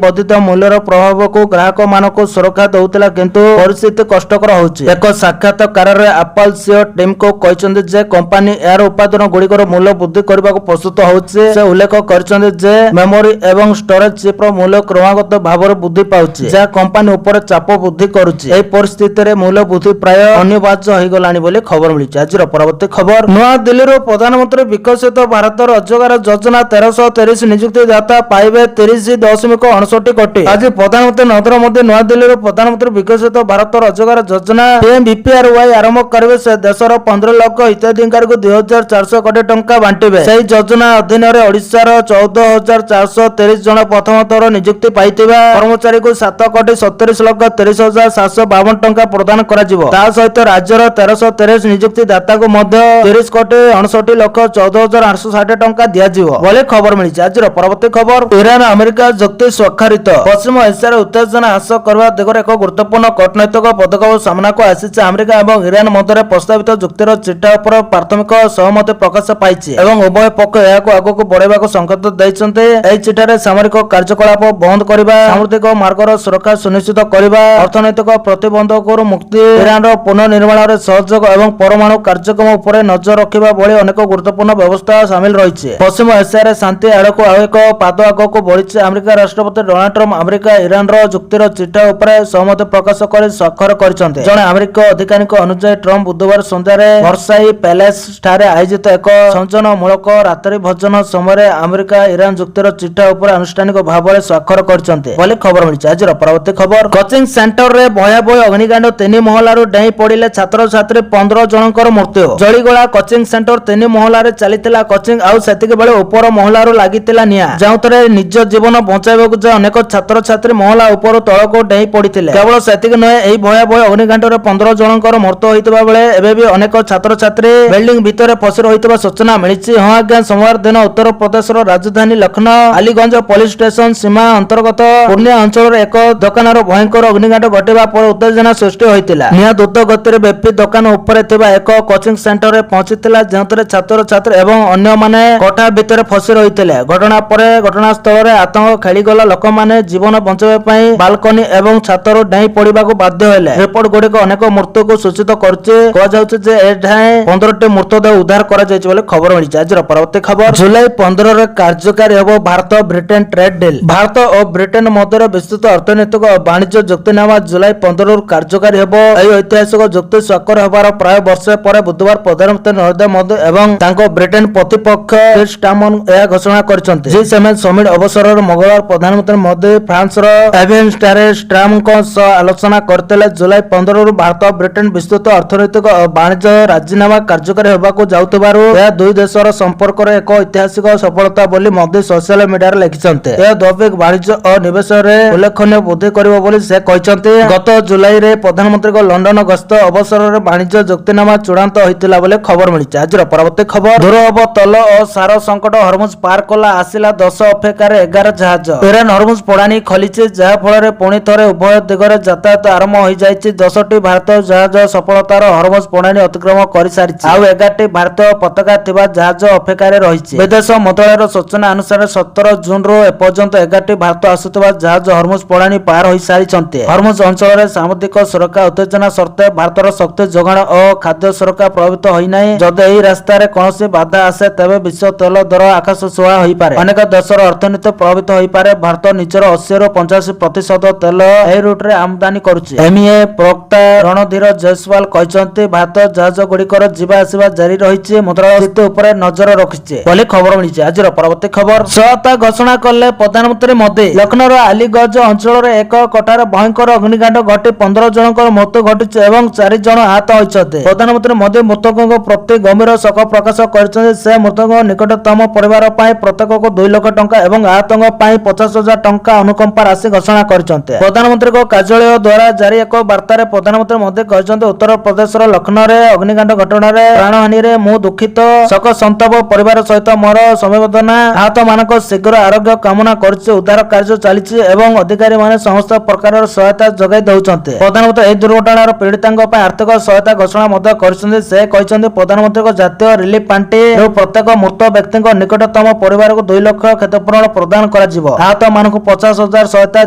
ବର୍ଦ୍ଧିତ ମୂଲ୍ୟର ପ୍ରଭାବକୁ ଗ୍ରାହକମାନଙ୍କୁ ସୁରକ୍ଷା ଦେଉଥିଲା, କିନ୍ତୁ ପରିସ୍ଥିତି କଷ୍ଟକର ହେଉଛି। ଏକ ସାକ୍ଷାତକାରରେ ଆପଲ ସିଓ ଟିମକୁ କହିଛନ୍ତି ଯେ କମ୍ପାନୀ ଏହାର ଉପାଦାନ ଗୁଡ଼ିକର ମୂଲ୍ୟ ବୃଦ୍ଧି କରିବାକୁ ପ୍ରସ୍ତୁତ ହେଉଛି। ସେ ଉଲ୍ଲେଖ କରିଛନ୍ତି ଯେ ମେମୋରି ଏବଂ ଷ୍ଟୋରେଜ ଚିପ୍ର ମୂଲ୍ୟ କ୍ରମାଗତ ଭାବରେ ବୃଦ୍ଧି ପାଉଛି, ଯାହା କମ୍ପାନୀ ଉପରେ ଚାପ ବୃଦ୍ଧି କରୁଛି। ଏହି ପରିସ୍ଥିତିରେ ମୂଲ୍ୟ ବୃଦ୍ଧି ପ୍ରାୟ ଅନିବାର୍ଯ୍ୟ ହୋଇଗଲାଣି ବୋଲି ଖବର ମିଳିଛି। ଆଜିର ପରବର୍ତ୍ତୀ ଖବର, ନୂଆଦିଲ୍ଲୀରୁ ପ୍ରଧାନମନ୍ତ୍ରୀ ବିକଶିତ ଭାରତ ରୋଜଗାର ଯୋଜନା 1330 ନିଯୁକ୍ତିଦାତା ପାଇବେ 30.69 କୋଟି। ଆଜି ପ୍ରଧାନମନ୍ତ୍ରୀ ନରେନ୍ଦ୍ର ମୋଦି ନୂଆଦିଲ୍ଲୀରୁ ପ୍ରଧାନମନ୍ତ୍ରୀ ବିକଶିତ ଭାରତ ରୋଜଗାର ଯୋଜନା PMBPRY ଆରମ୍ଭ କରିବେ। ସେ ଦେଶର 15 ଲକ୍ଷ ହିତାଧିକାରୀଙ୍କୁ 2,400 କୋଟି ଟଙ୍କା ବାଣ୍ଟିବେ। ସେହି ଯୋଜନା ଅଧୀନରେ ଓଡ଼ିଶାର 14,430 ଜଣ ପ୍ରଥମ ଥର ନିଯୁକ୍ତି ପାଇଥିବା କର୍ମଚାରୀ କୁ 7,37,30,752 ଟଙ୍କା ପ୍ରଦାନ କରାଯିବ। ତା ସହିତ ରାଜ୍ୟର 1323 ନିଯୁକ୍ତି ଦାତାଙ୍କୁ ମଧ୍ୟ 30,69,14,860 ଟଙ୍କା ଦିଆଯିବ ବୋଲି ଖବର ମିଳିଛି। ଆଜିର ପରବର୍ତ୍ତୀ ଖବର, ଇରାନ ଆମେରିକା ଯୁକ୍ତି ସ୍ୱାକ୍ଷରିତ। ପଶ୍ଚିମ ଏସିଆରେ ଉତ୍ତେଜନା ହ୍ରାସ କରିବା ଦିଗରେ ଏକ ଗୁରୁତ୍ୱପୂର୍ଣ୍ଣ କୂଟନୈତିକ ପଦକ୍ଷେପ ସାମ୍ନାକୁ ଆସିଛି। ଆମେରିକା ଏବଂ ଇରାନ ମଧ୍ୟରେ ପ୍ରସ୍ତାବିତ ଚୁକ୍ତିର ଚିଠା ଉପରେ ପ୍ରାଥମିକ ସହମତି ପ୍ରକାଶ ପାଇଛି ଏବଂ ଉଭୟ ପକ୍ଷ ଏହାକୁ ଆଗକୁ ବଢ଼ାଇବାକୁ ସଂକେତ ଦେଇଛନ୍ତି। ଏହି ଚିଠାରେ ସାମରିକ କାର୍ଯ୍ୟକଳାପ ବନ୍ଦ କରିବା, ସାମୁଦ୍ରିକ ମାର୍ଗର ସୁରକ୍ଷା ସୁନିଶ୍ଚିତ କରିବା, ଅର୍ଥନୈତିକ ପ୍ରତିବନ୍ଧକରୁ ମୁକ୍ତି, ଇରାନର ପୁନଃନିର୍ମାଣରେ ସହଯୋଗ ଏବଂ ପରମାଣୁ କାର୍ଯ୍ୟକ୍ରମ ଉପରେ ନଜର ରଖିବା ଭଳି ଅନେକ ଗୁରୁତ୍ୱପୂର୍ଣ୍ଣ ବ୍ୟବସ୍ଥା ସାମିଲ ରହିଛି। ପଶ୍ଚିମ ଏସିଆରେ ଶାନ୍ତି ଆଡ଼କୁ ଆଉ ଏକ ପାଦ ଆଗକୁ ବଢ଼ିଛି। ଆମେରିକା ରାଷ୍ଟ୍ରପତି ଡୋନାଲ୍ଡ ଟ୍ରମ୍ପ ଆମେରିକା ଇରାନର ଚୁକ୍ତିର ଚିଠା ଉପରେ ସହମତି ପ୍ରକାଶ କରି ସ୍ୱାକ୍ଷର କରିଛନ୍ତି। ଜଣେ ଆମେରିକୀୟ ଅଧିକାରୀଙ୍କ ଅନୁଯାୟୀ ଟ୍ରମ୍ପ ବୁଧବାର ସନ୍ଧ୍ୟାରେ ଭର୍ସାଇ ପ୍ୟାଲେସ୍ ଠାରେ ଆୟୋଜିତ ଏକ ସୌଜନ୍ୟମୂଳକ ରାତ୍ରି ଭୋଜନ ସମୟରେ ଆମେରିକା ଇରାନ ଚୁକ୍ତିର ଚିଠା ଉପରେ ଆନୁଷ୍ଠାନିକ ଭାବରେ ସ୍ୱାକ୍ଷର କରିଛନ୍ତି ବୋଲି ଖବର ମିଳିଛି। ଆଜିର ପରବର୍ତ୍ତୀ ଖବର, କୋଚିଂ ସେଣ୍ଟରରେ ଭୟାବହ ଅଗ୍ନିକାଣ୍ଡ, 3 ମହଲାରୁ ଡେଇଁ ପଡ଼ିଲେ ଛାତ୍ରଛାତ୍ରୀ, 15 ଜଣଙ୍କର ମୃତ୍ୟୁ। ଜଳିଗୋଳା କୋଚିଂ ସେଣ୍ଟର 3 ମହଲାରେ ଚାଲିଥିଲା କୋଚିଂ, ଆଉ ସେତିକିବେଳେ ଉପର ମହଲାରୁ ଲାଗିଥିଲା ନିଆଁ, ଯେଉଁଥିରେ ନିଜ ଜୀବନ ବଞ୍ଚାଇବାକୁ ଯାଇ ଅନେକ ଛାତ୍ରଛାତ୍ରୀ ମହଲା ଉପରୁ ତଳକୁ ଡେଇଁ ପଡ଼ିଥିଲେ। କେବଳ ସେତିକି ନୁହେଁ, ଏହି ଭୟାବହ ଅଗ୍ନିକାଣ୍ଡରେ 15 ଜଣଙ୍କର ମୃତ୍ୟୁ ହୋଇଥିବା ବେଳେ ଏବେ ବି ଅନେକ ଛାତ୍ରଛାତ୍ରୀ ବିଲ୍ଡିଂ ଭିତରେ ଫସି ରହିଥିବା ସୂଚନା ମିଳିଛି। ହଁ ଆଜ୍ଞା, ସୋମବାର ଦିନ ଉତ୍ତରପ୍ରଦେଶର ରାଜଧାନୀ ଲକ୍ଷ୍ନୌ ଆଲିଗଞ୍ଜ ପୋଲିସ ଷ୍ଟେସନ ସୀମା ଅନ୍ତର୍ଗତ ପୂର୍ଣ୍ଣିଆ ଅଞ୍ଚଳରେ ଏକ ଦୋକାନର ଭୟଙ୍କର ଅଗ୍ନିକାଣ୍ଡ ଘଟିବା ପରେ ଉତ୍ତେଜନା ସୃଷ୍ଟି ହୋଇଥିଲା। ନିଆଁ ଦ୍ରୁତ ଗତିରେ ବ୍ୟାପି ଦୋକାନ ଉପରେ ଥିବା ଏକ କୋଚିଂ ସେଣ୍ଟରରେ ପହଞ୍ଚିଥିଲା, ଯେଉଁଥିରେ ଛାତ୍ରଛାତ୍ରୀ ଏବଂ ଅନ୍ୟମାନେ କୋଠା ଭିତରେ ଫସି ରହିଥିଲେ। ଘଟଣା ପରେ ଘଟଣାସ୍ଥଳରେ ଆତଙ୍କ ଖେଳିଗଲା। ଲୋକମାନେ ଜୀବନ ବଞ୍ଚାଇବା ପାଇଁ ବାଲକୋନି ଏବଂ ଛାତରୁ ଡେଇଁ ପଡ଼ିବାକୁ ବାଧ୍ୟ ହେଲେ। ରିପୋର୍ଟ ଗୁଡ଼ିକ ଅନେକ ମୃତ୍ୟୁକୁ ସୂଚିତ କରୁଛି। କୁହାଯାଉଛି ଯେ ଏଠାରେ 15ଟି ମୃତଦେହ ଉଦ୍ଧାର କରାଯାଇଛି ବୋଲି ଖବର ମିଳିଛି। ଆଜିର ପରବର୍ତ୍ତୀ ଖବର, ଜୁଲାଇ 15ରେ କାର୍ଯ୍ୟକାରୀ ହେବ Bharat Britain trade deal. Bharat ଓ ବ୍ରିଟେନ ମଧ୍ୟରେ ବିସ୍ତୃତ ଅର୍ଥନୈତିକ ଓ ବାଣିଜ୍ୟ ଚୁକ୍ତିନାମା ଜୁଲାଇ 15ରୁ କାର୍ଯ୍ୟକାରୀ ହେବ। ଏହି ଐତିହାସିକ ଚୁକ୍ତି ସ୍ୱାକ୍ଷର ହେବାର ପ୍ରାୟ ବର୍ଷେ ପରେ ବୁଧବାର ପ୍ରଧାନମନ୍ତ୍ରୀ ନରେନ୍ଦ୍ର ମୋଦି ଏବଂ ତାଙ୍କ ବ୍ରିଟେନ ପ୍ରତିପକ୍ଷ କିର୍ ଷ୍ଟାର୍ମର ଏହା ଘୋଷଣା କରିଛନ୍ତି। G7 ସମିଟ୍ ଅବସରରେ ମଙ୍ଗଳବାର ପ୍ରଧାନମନ୍ତ୍ରୀ ମୋଦି ଫ୍ରାନ୍ସର ଏଭିଏନ୍ଠାରେ ଷ୍ଟାର୍ମରଙ୍କ ସହ ଆଲୋଚନା କରିଥିଲେ। ଜୁଲାଇ 15ରୁ ଭାରତ ବ୍ରିଟେନ ବିସ୍ତୃତ ଅର୍ଥନୈତିକ ଓ ବାଣିଜ୍ୟ ରାଜିନାମା କାର୍ଯ୍ୟକାରୀ ହେବାକୁ ଯାଉଥିବାରୁ ଏହା ଦୁଇ ଦେଶର ସମ୍ପର୍କରେ ଏକ ଐତିହାସିକ ସଫଳତା ବୋଲି ମୋଦି ସୋସିଆଲ ମିଡିଆରେ ଲେଖିଛନ୍ତି। ଏହା ଦ୍ୱୈପାକ୍ଷିକ ବାଣିଜ୍ୟ ଓ ନିବେଶରେ ଉଲ୍ଲେଖନୀୟ ବୃଦ୍ଧି କରିବ ବୋଲି ସେ କହିଛନ୍ତି। ଗତ ଜୁଲାଇରେ ପ୍ରଧାନମନ୍ତ୍ରୀଙ୍କ ଲଣ୍ଡନ ଗସ୍ତ ଅବସରରେ ବାଣିଜ୍ୟ ଚୁକ୍ତିନାମା ଚୂଡ଼ାନ୍ତ ହୋଇଥିଲା ବୋଲି ଖବର ମିଳିଛି। ଆଜିର ପରବର୍ତ୍ତୀ ଖବର, ଦୂରହବ ତୈଳ ଓ ସାର ସଙ୍କଟ, ହରମୁଜ ପାର କଲା, ଆସିଲା 10 ଅପେକ୍ଷାରେ 11 ଜାହାଜ। ଇରାନ ହରମୁଜ ପୋଡ଼ାଣି ଖୋଲିଛି, ଯାହା ଫଳରେ ପୁଣି ଥରେ ଉଭୟ ଦିଗରେ ଯାତାୟାତ ଆରମ୍ଭ ହୋଇଯାଇଛି। 10ଟି ଭାରତୀୟ ଜାହାଜ ସଫଳତାର ହରମୁଜ ପୋଡ଼ାଣି ଅତିକ୍ରମ କରିସାରିଛି। ଆଉ 11ଟି ଭାରତୀୟ ପତାକା ଥିବା ଜାହାଜ ଅପେକ୍ଷାରେ ରହିଛି। ବିଦେଶ ମନ୍ତ୍ରଣାଳୟର ସୂଚନା ଅନୁସାରେ 17 ଜୁନରୁ ଏପର୍ଯ୍ୟନ୍ତ 11ଟି ଭାରତ ଆସୁଥିବା ଜାହାଜ ହରମୁଜ ପୋଡ଼ାଣି ପାର ହୋଇସାରିଛନ୍ତି। ହରମୁଜ ଅଞ୍ଚଳରେ ସାମୁଦ୍ରିକ ସୁରକ୍ଷା ଉତ୍ତେଜନା ସତ୍ତ୍ୱେ ଭାରତର ଶକ୍ତି ଯୋଗାଣ ଓ ଖାଦ୍ୟ ସୁରକ୍ଷା ପ୍ରଭାବିତ ହୋଇନାହିଁ। ଯଦି ଏହି ରାସ୍ତାରେ କୌଣସି ବାଧା ଆସେ, ତେବେ ବିଶ୍ୱ ତୈଳ ଦର ଆକାଶ ଛୁଆଁ ହୋଇପାରେ। ଅନେକ ଦେଶର ଅର୍ଥନୀତି ପ୍ରଭାବିତ ହୋଇପାରେ। ଭାରତ ନିଜର 80ରୁ 85% ତେଲ ଏହି ରୁଟରେ ଆମଦାନୀ କରୁଛି। ଏମ୍ଇଏ ପ୍ରବକ୍ତା ରଣଧୀର ଜୟସ୍ୱାଲ କହିଛନ୍ତି, ଭାରତ ଜାହାଜ ଗୁଡ଼ିକର ଯିବା ଆସିବା ଜାରି ରହିଛି। ମନ୍ତ୍ରଣାଳୟ ସ୍ଥିତି ଉପରେ ନଜର ରଖିଛି ବୋଲି ଖବର ମିଳିଛି। ଆଜିର ପରବର୍ତ୍ତୀ ଖବର, ସହାୟତା ଘୋଷଣା କଲେ ପ୍ରଧାନମନ୍ତ୍ରୀ ମୋଦି। ଲକ୍ଷ୍ନୌର ଆଲିଗଞ୍ଜ ଅଞ୍ଚଳରେ ଏକ କୋଠାରେ ଭୟଙ୍କର ଅଗ୍ନିକାଣ୍ଡ ଘଟି 15 ଜଣଙ୍କର ମୃତ୍ୟୁ ଘଟିଛି ଏବଂ 4 ଜଣ ଆହତ ହୋଇଛନ୍ତି। ପ୍ରଧାନମନ୍ତ୍ରୀ ମୋଦି ମୃତକଙ୍କ ପ୍ରତି ଗଭୀର ଶୋକ ପ୍ରକାଶ କରିଛନ୍ତି। ସେ ମୃତକଙ୍କ ନିକଟତମ ପରିବାର ପାଇଁ ପ୍ରତ୍ୟେକକୁ 2 ଲକ୍ଷ ଟଙ୍କା ଏବଂ ଆହତଙ୍କ ପାଇଁ 50,000 ଟଙ୍କା ଅନୁକମ୍ପା ରାଶି ଘୋଷଣା କରିଛନ୍ତି। ପ୍ରଧାନମନ୍ତ୍ରୀଙ୍କ କାର୍ଯ୍ୟାଳୟ ଦ୍ୱାରା ଜାରି ଏକ ବାର୍ତ୍ତାରେ ପ୍ରଧାନମନ୍ତ୍ରୀ ମୋଦି କହିଛନ୍ତି, ଉତ୍ତରପ୍ରଦେଶର ଲକ୍ଷ୍ନୌରେ ଅଗ୍ନିକାଣ୍ଡ ଘଟଣାରେ ପ୍ରାଣହାନିରେ ମୁଁ ଦୁଃଖିତ। ଶୋକ ସନ୍ତପ ପରିବାର ସହିତ ମୋର ସମବେଦନା। ଆହତମାନଙ୍କ ଶୀଘ୍ର ଆରୋଗ୍ୟ କାମନା କରୁଛି। ଉଦ୍ଧାର କାର୍ଯ୍ୟ ଚାଲିଛି ଏବଂ ଅଧିକାରୀମାନେ ସମସ୍ତ ପ୍ରକାରର ସହାୟତା ଯୋଗାଇ ଦେଉଛନ୍ତି। ପ୍ରଧାନମନ୍ତ୍ରୀ ଏହି ଦୁର୍ଘଟଣାର ପୀଡ଼ିତାଙ୍କ ପାଇଁ ଆର୍ଥିକ ସହାୟତା ଘୋଷଣା ମଧ୍ୟ କରିଛନ୍ତି। ସେ କହିଛନ୍ତି, ପ୍ରଧାନମନ୍ତ୍ରୀଙ୍କ ଜାତୀୟ ରିଲିଫ ପାଣ୍ଠିରୁ ପ୍ରତ୍ୟେକ ମୃତ ବ୍ୟକ୍ତିଙ୍କ ନିକଟତମ ପରିବାରକୁ 2 ଲକ୍ଷ କ୍ଷତିପୂରଣ ପ୍ରଦାନ କରାଯିବ। ଆହତମାନଙ୍କୁ 50,000 ସହାୟତା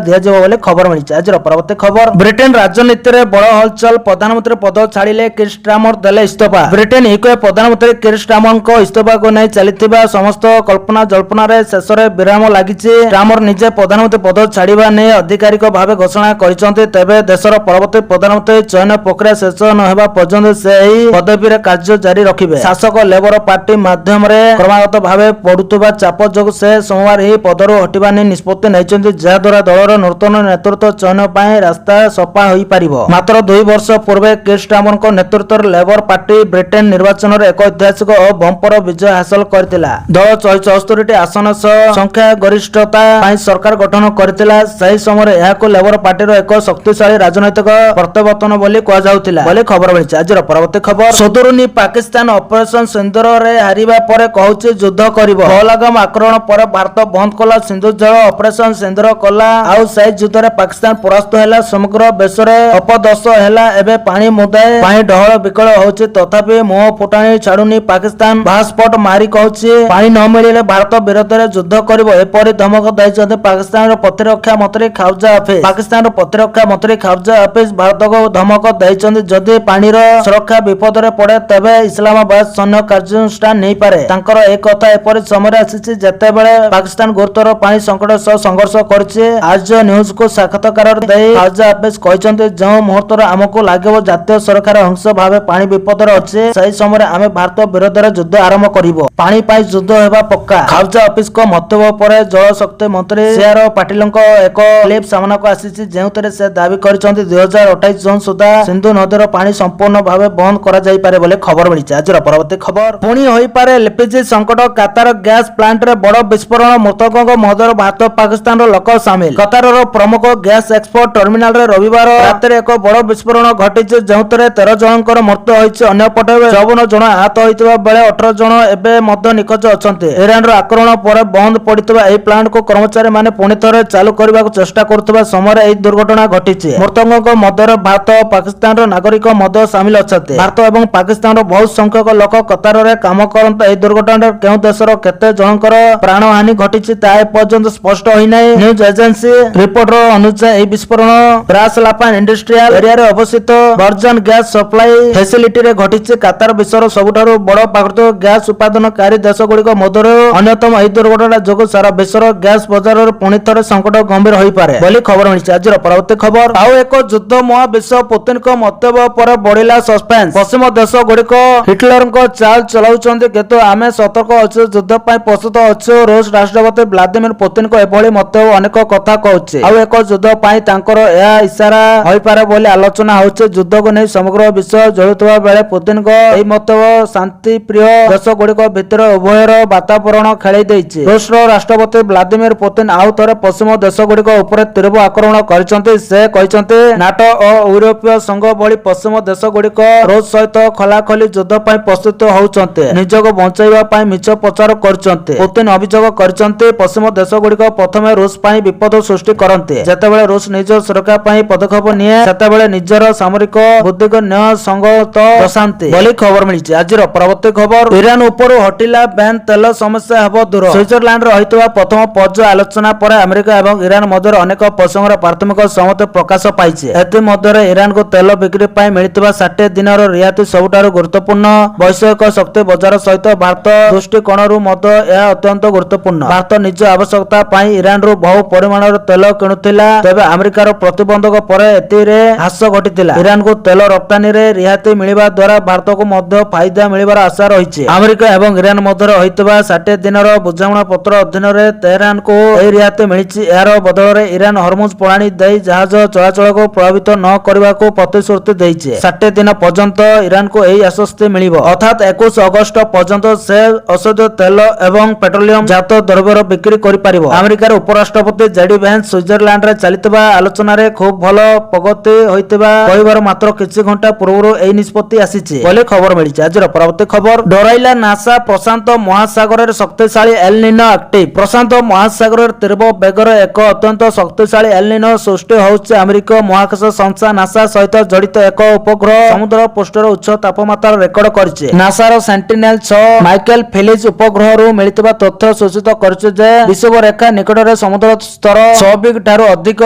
ଦିଆଯିବ ବୋଲି ଖବର ମିଳିଛି। ଆଜିର ପରବର୍ତ୍ତୀ ଖବର, ବ୍ରିଟେନ ରାଜନୀତିରେ ବଡ଼ ହଲଚଲ, ପ୍ରଧାନମନ୍ତ୍ରୀ ପଦ ଛାଡ଼ିଲେ କିର୍ ଷ୍ଟାର୍ମର ଦେଲେ ଇସ୍ତଫା। ବ୍ରିଟେନ ୟୁକେ ପ୍ରଧାନମନ୍ତ୍ରୀ କିର୍ ଷ୍ଟାର୍ମରଙ୍କ ଇସ୍ତଫାକୁ ନେଇ ଚାଲିଥିବା ସମସ୍ତ କଳ୍ପନା ଜଳ୍ପନାରେ ଶେଷରେ ବିରାମ ଲାଗିଛି। ଷ୍ଟାର୍ମର ନିଜେ ପ୍ରଧାନମନ୍ତ୍ରୀ ପଦ ଛାଡ଼ିବା ନେଇ ଆଧିକାରିକ ଭାବେ ଘୋଷଣା କରିଛନ୍ତି। ତେବେ ଦେଶର ପରବର୍ତ୍ତୀ ପ୍ରଧାନମନ୍ତ୍ରୀ ଚୟନ ପ୍ରକ୍ରିୟା ଶେଷ ନ ହେବା ପର୍ଯ୍ୟନ୍ତ ସେ ଏହି ପଦବୀରେ କାର୍ଯ୍ୟ ଜାରି ରଖିବେ। ଶାସକ ଲେବର ପାର୍ଟି ମାଧ୍ୟମରେ କ୍ରମାଗତ ଭାବେ ପଡୁଥିବା ଚାପ ଯୋଗୁଁ ସେ ସୋମବାର ଏହି ପଦରୁ ହଟିବା ନେଇ ନିଷ୍ପତ୍ତି ନେଇଛନ୍ତି, ଯାହାଦ୍ୱାରା ଦଳର ନୂତନ ନେତୃତ୍ୱ ଚୟନ ପାଇଁ ରାସ୍ତା ସଫା ହୋଇପାରିବ। ମାତ୍ର 2 ବର୍ଷ ପୂର୍ବେ କିର୍ ଷ୍ଟାର୍ମରଙ୍କ ନେତୃତ୍ୱର ଲେବର ପାର୍ଟି ବ୍ରିଟେନ ନିର୍ବାଚନରେ ଏକ ଐତିହାସିକ ଓ ବମ୍ପର ବିଜୟ ହାସଲ କରିଥିଲା। ଦଳ 74ଟି ଆସନ ସହ ସଂଖ୍ୟାଗରିଷ୍ଠତା ପାଇଁ ସରକାର ଗଠନ କରିଥିଲା। କରିଥିଲା। ସେହି ସମୟରେ ଏହାକୁ ଲେବର ପାର୍ଟିର ଏକ ଶକ୍ତିଶାଳୀ ରାଜନୈତିକ ପ୍ରତ୍ୟାବର୍ତ୍ତନ ବୋଲି କୁହାଯାଉଥିଲା ବୋଲି ଖବର ମିଳିଛି। ଆଜିର ପରବର୍ତ୍ତୀ ଖବର, ସଦରୁନି ପାକିସ୍ତାନ ଅପରେସନ ସିନ୍ଦୁରରେ ହାରିବା ପରେ କହୁଛି ଯୁଦ୍ଧ କରିବ। ପହଲଗାମ ଆକ୍ରମଣ ପରେ ଭାରତ ବନ୍ଦ କଲା ସିନ୍ଧୁ ଜଳ ଅପରେସନ ସିନ୍ଦୁର କଲା। ଆଉ ସେହି ଯୁଦ୍ଧରେ ପାକିସ୍ତାନ ପରାସ୍ତ ହେଲା। ସମଗ୍ର ଦେଶରେ ଅପଦସ୍ତ ହେଲା। ଏବେ ପାଣି ମୁଦାଏ ପାଇଁ ଡହଳ ବିକଳ ହଉଛି। ତଥାପି ମୁହଁ ଫୁଟାଣି ଛାଡୁନି ପାକିସ୍ତାନ। ବାହାସ୍ପଟ ମାରି କହୁଛି ପାଣି ନ ମିଳିଲେ ଭାରତ ବିରୋଧରେ ଯୁଦ୍ଧ କରିବ। ଏପରି ଧମକ ଦେଇଛନ୍ତି ପାକିସ୍ତାନର ପ୍ରତିରକ୍ଷା ମନ୍ତ୍ରୀ ଖାଉଜା ହାଫିଜ। ପାକିସ୍ତାନର ପ୍ରତିରକ୍ଷା ମନ୍ତ୍ରୀ ଖାଉଜା ହାଫିଜ ଭାରତକୁ ଧମକ ଦେଇଛନ୍ତି ଯଦି ପାଣିର ସୁରକ୍ଷା ବିପଦରେ ପଡେ ତେବେ ଇସଲାମାବାଦ ସୈନ୍ୟ କାର୍ଯ୍ୟାନୁଷ୍ଠାନ ନେଇପାରେ। ତାଙ୍କର ଏହି କଥା ଏପରି ସମୟରେ ଆସିଛି ଯେତେବେଳେ ପାକିସ୍ତାନ ଗୁରୁତର ପାଣି ସଙ୍କଟ ସହ ସଂଘର୍ଷ କରିଛି। ଆର୍ଯ୍ୟ ନ୍ୟୁଜକୁ ସାକ୍ଷାତକାର ଦେଇ ଖାଉଜା ହାଫିଜ କହିଛନ୍ତି ଯେଉଁ ମୁହୂର୍ତ୍ତରେ ଆମକୁ ଲାଗିବ ଜାତୀୟ ସୁରକ୍ଷାର ଅଂଶ ଭାବେ ପାଣି ବିପଦରେ ଅଛି ସେହି ସମୟରେ ଆମେ ଭାରତ ବିରୋଧରେ ଯୁଦ୍ଧ ଆରମ୍ଭ କରିବ। ପାଣି ପାଇଁ ଯୁଦ୍ଧ ହେବା ପକ୍କା। ଖାଉଜା ହାଫିଜଙ୍କ ମନ୍ତବ୍ୟ ପରେ ଜଳଶକ୍ତି ମନ୍ତ୍ରୀ ସିଆର ପାଟିଲଙ୍କ ଏକ କ୍ଲିପ ସାମ୍ନାକୁ ଆସିଛି ଯେଉଁଥିରେ ସେ ଦାବି କରିଛନ୍ତି 2028 ଜୁନ ସୁଦ୍ଧା ସିନ୍ଧୁ ନଦୀର ପାଣି ସମ୍ପୂର୍ଣ୍ଣ ଭାବେ ବନ୍ଦ କରାଯାଇପାରେ ବୋଲି ଖବର ମିଳିଛି। ଆଜିର ପରବର୍ତ୍ତୀ ଖବର, ପୁଣି ହୋଇପାରେ ଏଲପିଜି ସଙ୍କଟ। କାତାର ଗ୍ୟାସ ପ୍ଲାଣ୍ଟରେ ବଡ଼ ବିସ୍ଫୋରଣ, ମୃତକଙ୍କ ମଧ୍ୟରେ ଭାରତ ପାକିସ୍ତାନର ଲୋକ ସାମିଲ। କତାରର ପ୍ରମୁଖ ଗ୍ୟାସ ଏକ୍ସପୋର୍ଟ ଟର୍ମିନାଲରେ ରବିବାର ରାତିରେ ଏକ ବଡ଼ ବିସ୍ଫୋରଣ ଘଟିଛି ଯେଉଁଥିରେ 13 ଜଣଙ୍କର ମୃତ୍ୟୁ ହୋଇଛି। ଅନ୍ୟପଟେ 54 ଜଣ ଆହତ ହୋଇଥିବା ବେଳେ 18 ଜଣ ଏବେ ମଧ୍ୟ ନିଖୋଜ ଅଛନ୍ତି। ଇରାନର ଆକ୍ରମଣ ପରେ ବନ୍ଦ ପଡ଼ିଥିବା ଏହି ପ୍ଲାଣ୍ଟକୁ କର୍ମଚାରୀମାନେ ପୁଣି ଥରେ ଚାଲୁ କରିବାକୁ ଚେଷ୍ଟା କରୁଥିବା ସମୟରେ ଏହି ଦୁର୍ଘଟଣା ଘଟିଛି। ମୃତକଙ୍କ ମଧ୍ୟରେ ଭାରତ ଓ ପାକିସ୍ତାନର ନାଗରିକ ମଧ୍ୟ ସାମିଲ ଅଛନ୍ତି। ଭାରତ ଏବଂ ପାକିସ୍ତାନର ବହୁ ସଂଖ୍ୟକ ଲୋକ କତାରରେ କାମ କରନ୍ତି। ଏହି ଦୁର୍ଘଟଣାରେ କେଉଁ ଦେଶର କେତେ ଜଣଙ୍କର ପ୍ରାଣହାନି ଘଟିଛି ତାହା ଏପର୍ଯ୍ୟନ୍ତ ସ୍ପଷ୍ଟ ହୋଇନାହିଁ। ନ୍ୟୁଜ ଏଜେନ୍ସି ରିପୋର୍ଟର ଅନୁଯାୟୀ ଏହି ବିସ୍ଫୋରଣ ରାସ ଲାଫାନ ଇଣ୍ଡଷ୍ଟ୍ରିଆଲ ଏରିଆରେ ଅବସ୍ଥିତ ଭର୍ଜନ ଗ୍ୟାସ ସପ୍ଲାଇ ଫେସିଲିଟିରେ ଘଟିଛି। କାତାର ବିଶ୍ୱର ସବୁଠାରୁ ବଡ଼ ପ୍ରାକୃତିକ ଗ୍ୟାସ ଉତ୍ପାଦନକାରୀ ଦେଶଗୁଡ଼ିକ ମଧ୍ୟରୁ ଅନ୍ୟତମ। ଏହି ଦୁର୍ଘଟଣା ଯୋଗୁଁ ସାରା ବିଶ୍ୱର ଗ୍ୟାସ ବଜାରରେ ପୁଣି ଥରେ ସଙ୍କଟ ଗମ୍ଭୀର ହୋଇପାରେ ବୋଲି ଖବର ମିଳିଛି। ଆଜିର ପରବର୍ତ୍ତୀ ଖବର, ଆଉ ଏକ ଯୁଦ୍ଧ ମହାବିଶ୍ୱ ପୁତିନଙ୍କ ମନ୍ତବ୍ୟ ପରେ ବଢିଲା ସସ୍ପେନ୍ସ। ପଶ୍ଚିମ ଦେଶଗୁଡ଼ିକ ହିଟଲରଙ୍କ ଚାଲ ଚଳାଉଛନ୍ତି କିନ୍ତୁ ଆମେ ସତର୍କ ଅଛୁ, ଯୁଦ୍ଧ ପାଇଁ ପ୍ରସ୍ତୁତ ଅଛୁ। ରୁଷ ରାଷ୍ଟ୍ରପତି ଭ୍ଲାଦିମିର ପୁତିନଙ୍କ ଏଭଳି ମନ୍ତବ୍ୟ ଅନେକ କଥା କହୁଛି। ଆଉ ଏକ ଯୁଦ୍ଧ ପାଇଁ ତାଙ୍କର ଏହା ଇସାରା ହୋଇପାରେ ବୋଲି ଆଲୋଚନା ହେଉଛି। ଯୁଦ୍ଧକୁ ନେଇ ସମଗ୍ର ବିଶ୍ୱ ଜଳୁଥିବା ବେଳେ ପୁତିନଙ୍କ ଏହି ମନ୍ତବ୍ୟ ଶାନ୍ତିପ୍ରିୟ ଦେଶଗୁଡ଼ିକ ଭିତରେ ଉଭୟର ବାତାବରଣ ଖେଳେଇ ଦେଇଛି। ରୁଷର ରାଷ୍ଟ୍ରପତି ଭ୍ଲାଦିମିର ପୁତିନ ଆଉ ଥରେ ପଶ୍ଚିମ ଦେଶଗୁଡ଼ିକ ଉପରେ ତୀବ୍ର ଆକ୍ରମଣ କରିଛନ୍ତି। ସେ କହିଛନ୍ତି ନାଟୋ ଓ ୟୁରୋପୀୟ ସଂଘ ଭଳି ପଶ୍ଚିମ ଦେଶଗୁଡ଼ିକ ରୁଷ ସହିତ ଖୋଲାଖୋଲି ଯୁଦ୍ଧ ପାଇଁ ପ୍ରସ୍ତୁତ ହେଉଛନ୍ତି, ନିଜକୁ ବଞ୍ଚାଇବା ପାଇଁ ମିଛ ପ୍ରଚାର କରୁଛନ୍ତି। ପୁତିନ ଅଭିଯୋଗ କରିଛନ୍ତି ପଶ୍ଚିମ ଦେଶଗୁଡ଼ିକ ପ୍ରଥମେ ରୁଷ ପାଇଁ ବିପଦ ସୃଷ୍ଟି କରନ୍ତି। ଯେତେବେଳେ ରୁଷ ନିଜ ସୁରକ୍ଷା ପାଇଁ ପଦକ୍ଷେପ ନିଏ ସେତେବେଳେ ନିଜର ସାମରିକ ବୁଦ୍ଧିକୁ ନ୍ୟାୟସଙ୍ଗତ ଦର୍ଶାନ୍ତି ବୋଲି ଖବର ମିଳିଛି। ଆଜିର ପରବର୍ତ୍ତୀ ଖବର, ଇରାନ ଉପରୁ ହଟିଲା ବ୍ୟାନ୍, ତେଲ ସମସ୍ୟା ହେବ ଦୂର। ସୁଇଜରଲ୍ୟାଣ୍ଡରେ ହୋଇଥିବା ପ୍ରଥମ ପର୍ଯ୍ୟାୟ ଆଲୋଚନା ପରେ ଆମେରିକା ଏବଂ ଇରାନ ମଧ୍ୟରେ ଅନେକ ପ୍ରସଙ୍ଗର ପ୍ରାଥମିକ ସହମତି ପ୍ରକାଶ ପାଇଛି। ଏଥିମଧ୍ୟରେ ଇରାନକୁ ତେଲ ବିକ୍ରି ପାଇଁ ମିଳିଥିବା 60 ଦିନର ରିହାତି ସବୁଠାରୁ ଗୁରୁତ୍ୱପୂର୍ଣ୍ଣ। ବୈଷୟିକ ଶକ୍ତି ବଜାର ସହିତ ଭାରତ ଦୃଷ୍ଟିକୋଣରୁ ମଧ୍ୟ ଏହା ଅତ୍ୟନ୍ତ ଗୁରୁତ୍ୱପୂର୍ଣ୍ଣ। ଭାରତ ନିଜ ଆବଶ୍ୟକତା ପାଇଁ ଇରାନରୁ ବହୁ ପରିମାଣର ତେଲ କିଣୁଥିଲା, ତେବେ ଆମେରିକାର ପ୍ରତିବନ୍ଧକ ପରେ ଏଥିରେ ହ୍ରାସ ଘଟିଥିଲା। ଇରାନକୁ ତେଲ ରପ୍ତାନୀରେ ରିହାତି ମିଳିବା ଦ୍ୱାରା ଭାରତକୁ ମଧ୍ୟ ଫାଇଦା ମିଳିବାର ଆଶା ରହିଛି। ଆମେରିକା ଏବଂ ଇରାନ ମଧ୍ୟରେ ହୋଇଥିବା 60 ଦିନର ବୁଝାମଣା ପତ୍ର ଅଧୀନରେ ତେହରାନକୁ ଏହି ରିହାତି ମିଳିଛି। ଏହାର ବଦଳରେ ଇରାନ ହରମୁଜ ପ୍ରଣାଳୀ ଦେଇ ଜାହାଜ ଚଳାଚଳକୁ ପ୍ରଭାବିତ ନ କରିବାକୁ ପ୍ରତିଶ୍ରୁତି ଦେଇଛି। 60 ଦିନ ପର୍ଯ୍ୟନ୍ତ ଇରାନକୁ ଏହି ଆଶ୍ୱସ୍ତି ମିଳିବ, ଅର୍ଥାତ୍ 21 ଅଗଷ୍ଟ ପର୍ଯ୍ୟନ୍ତ ସେ ଔଷଧ ତେଲ ଏବଂ ପେଟ୍ରୋଲିୟମ ଜାତ ଦ୍ରବ୍ୟର ବିକ୍ରି କରିପାରିବ। ଆମେରିକାର ଉପରାଷ୍ଟ୍ରପତି ଜେଡି ଭ୍ୟାନ୍ସ ସୁଇଜରଲ୍ୟାଣ୍ଡରେ ଚାଲିଥିବା ଆଲୋଚନାରେ ଖୁବ୍ ଭଲ ପ୍ରଗତି ହୋଇଥିବା କହିବାର ମାତ୍ର କିଛି ଘଣ୍ଟା ପୂର୍ବରୁ ଏହି ନିଷ୍ପତ୍ତି ଆସିଛି ବୋଲି ଖବର ମିଳିଛି। ଆଜିର ପରବର୍ତ୍ତୀ ଖବର, ଡରାଇଲା ନାସା, ପ୍ରଶାନ୍ତ ମହାସାଗରରେ ଶକ୍ତିଶାଳୀ ଏଲ ନିନୋ ଆକ୍ଟିଭ। ପ୍ରଶାନ୍ତ ମହାସାଗରରେ ତୀବ୍ର ବେଗରେ ଏକ ଅତ୍ୟନ୍ତ ଶକ୍ତିଶାଳୀ ଏଲ ନିନୋ ସୃଷ୍ଟି ହେଉଛି। ଆମେରିକା ମହାକାଶ ସଂସ୍ଥା ନାସା ସହିତ ଜଡ଼ିତ ଏକ ଉପଗ୍ରହ ସମୁଦ୍ର ପୃଷ୍ଠର ଉଚ୍ଚ ତାପମାତ୍ରା ରେକର୍ଡ କରିଛି। ନାସାର ସେଣ୍ଟିନେଲ-6 ମାଇକେଲ ଫେଲିଜ ଉପଗ୍ରହରୁ ମିଳିଥିବା ତଥ୍ୟ ସୂଚିତ କରୁଛି ଯେ ବିଷୁବରେଖା ନିକଟରେ ସମୁଦ୍ର ସ୍ତର ସ୍ୱାଭାବିକ ଠାରୁ ଅଧିକ।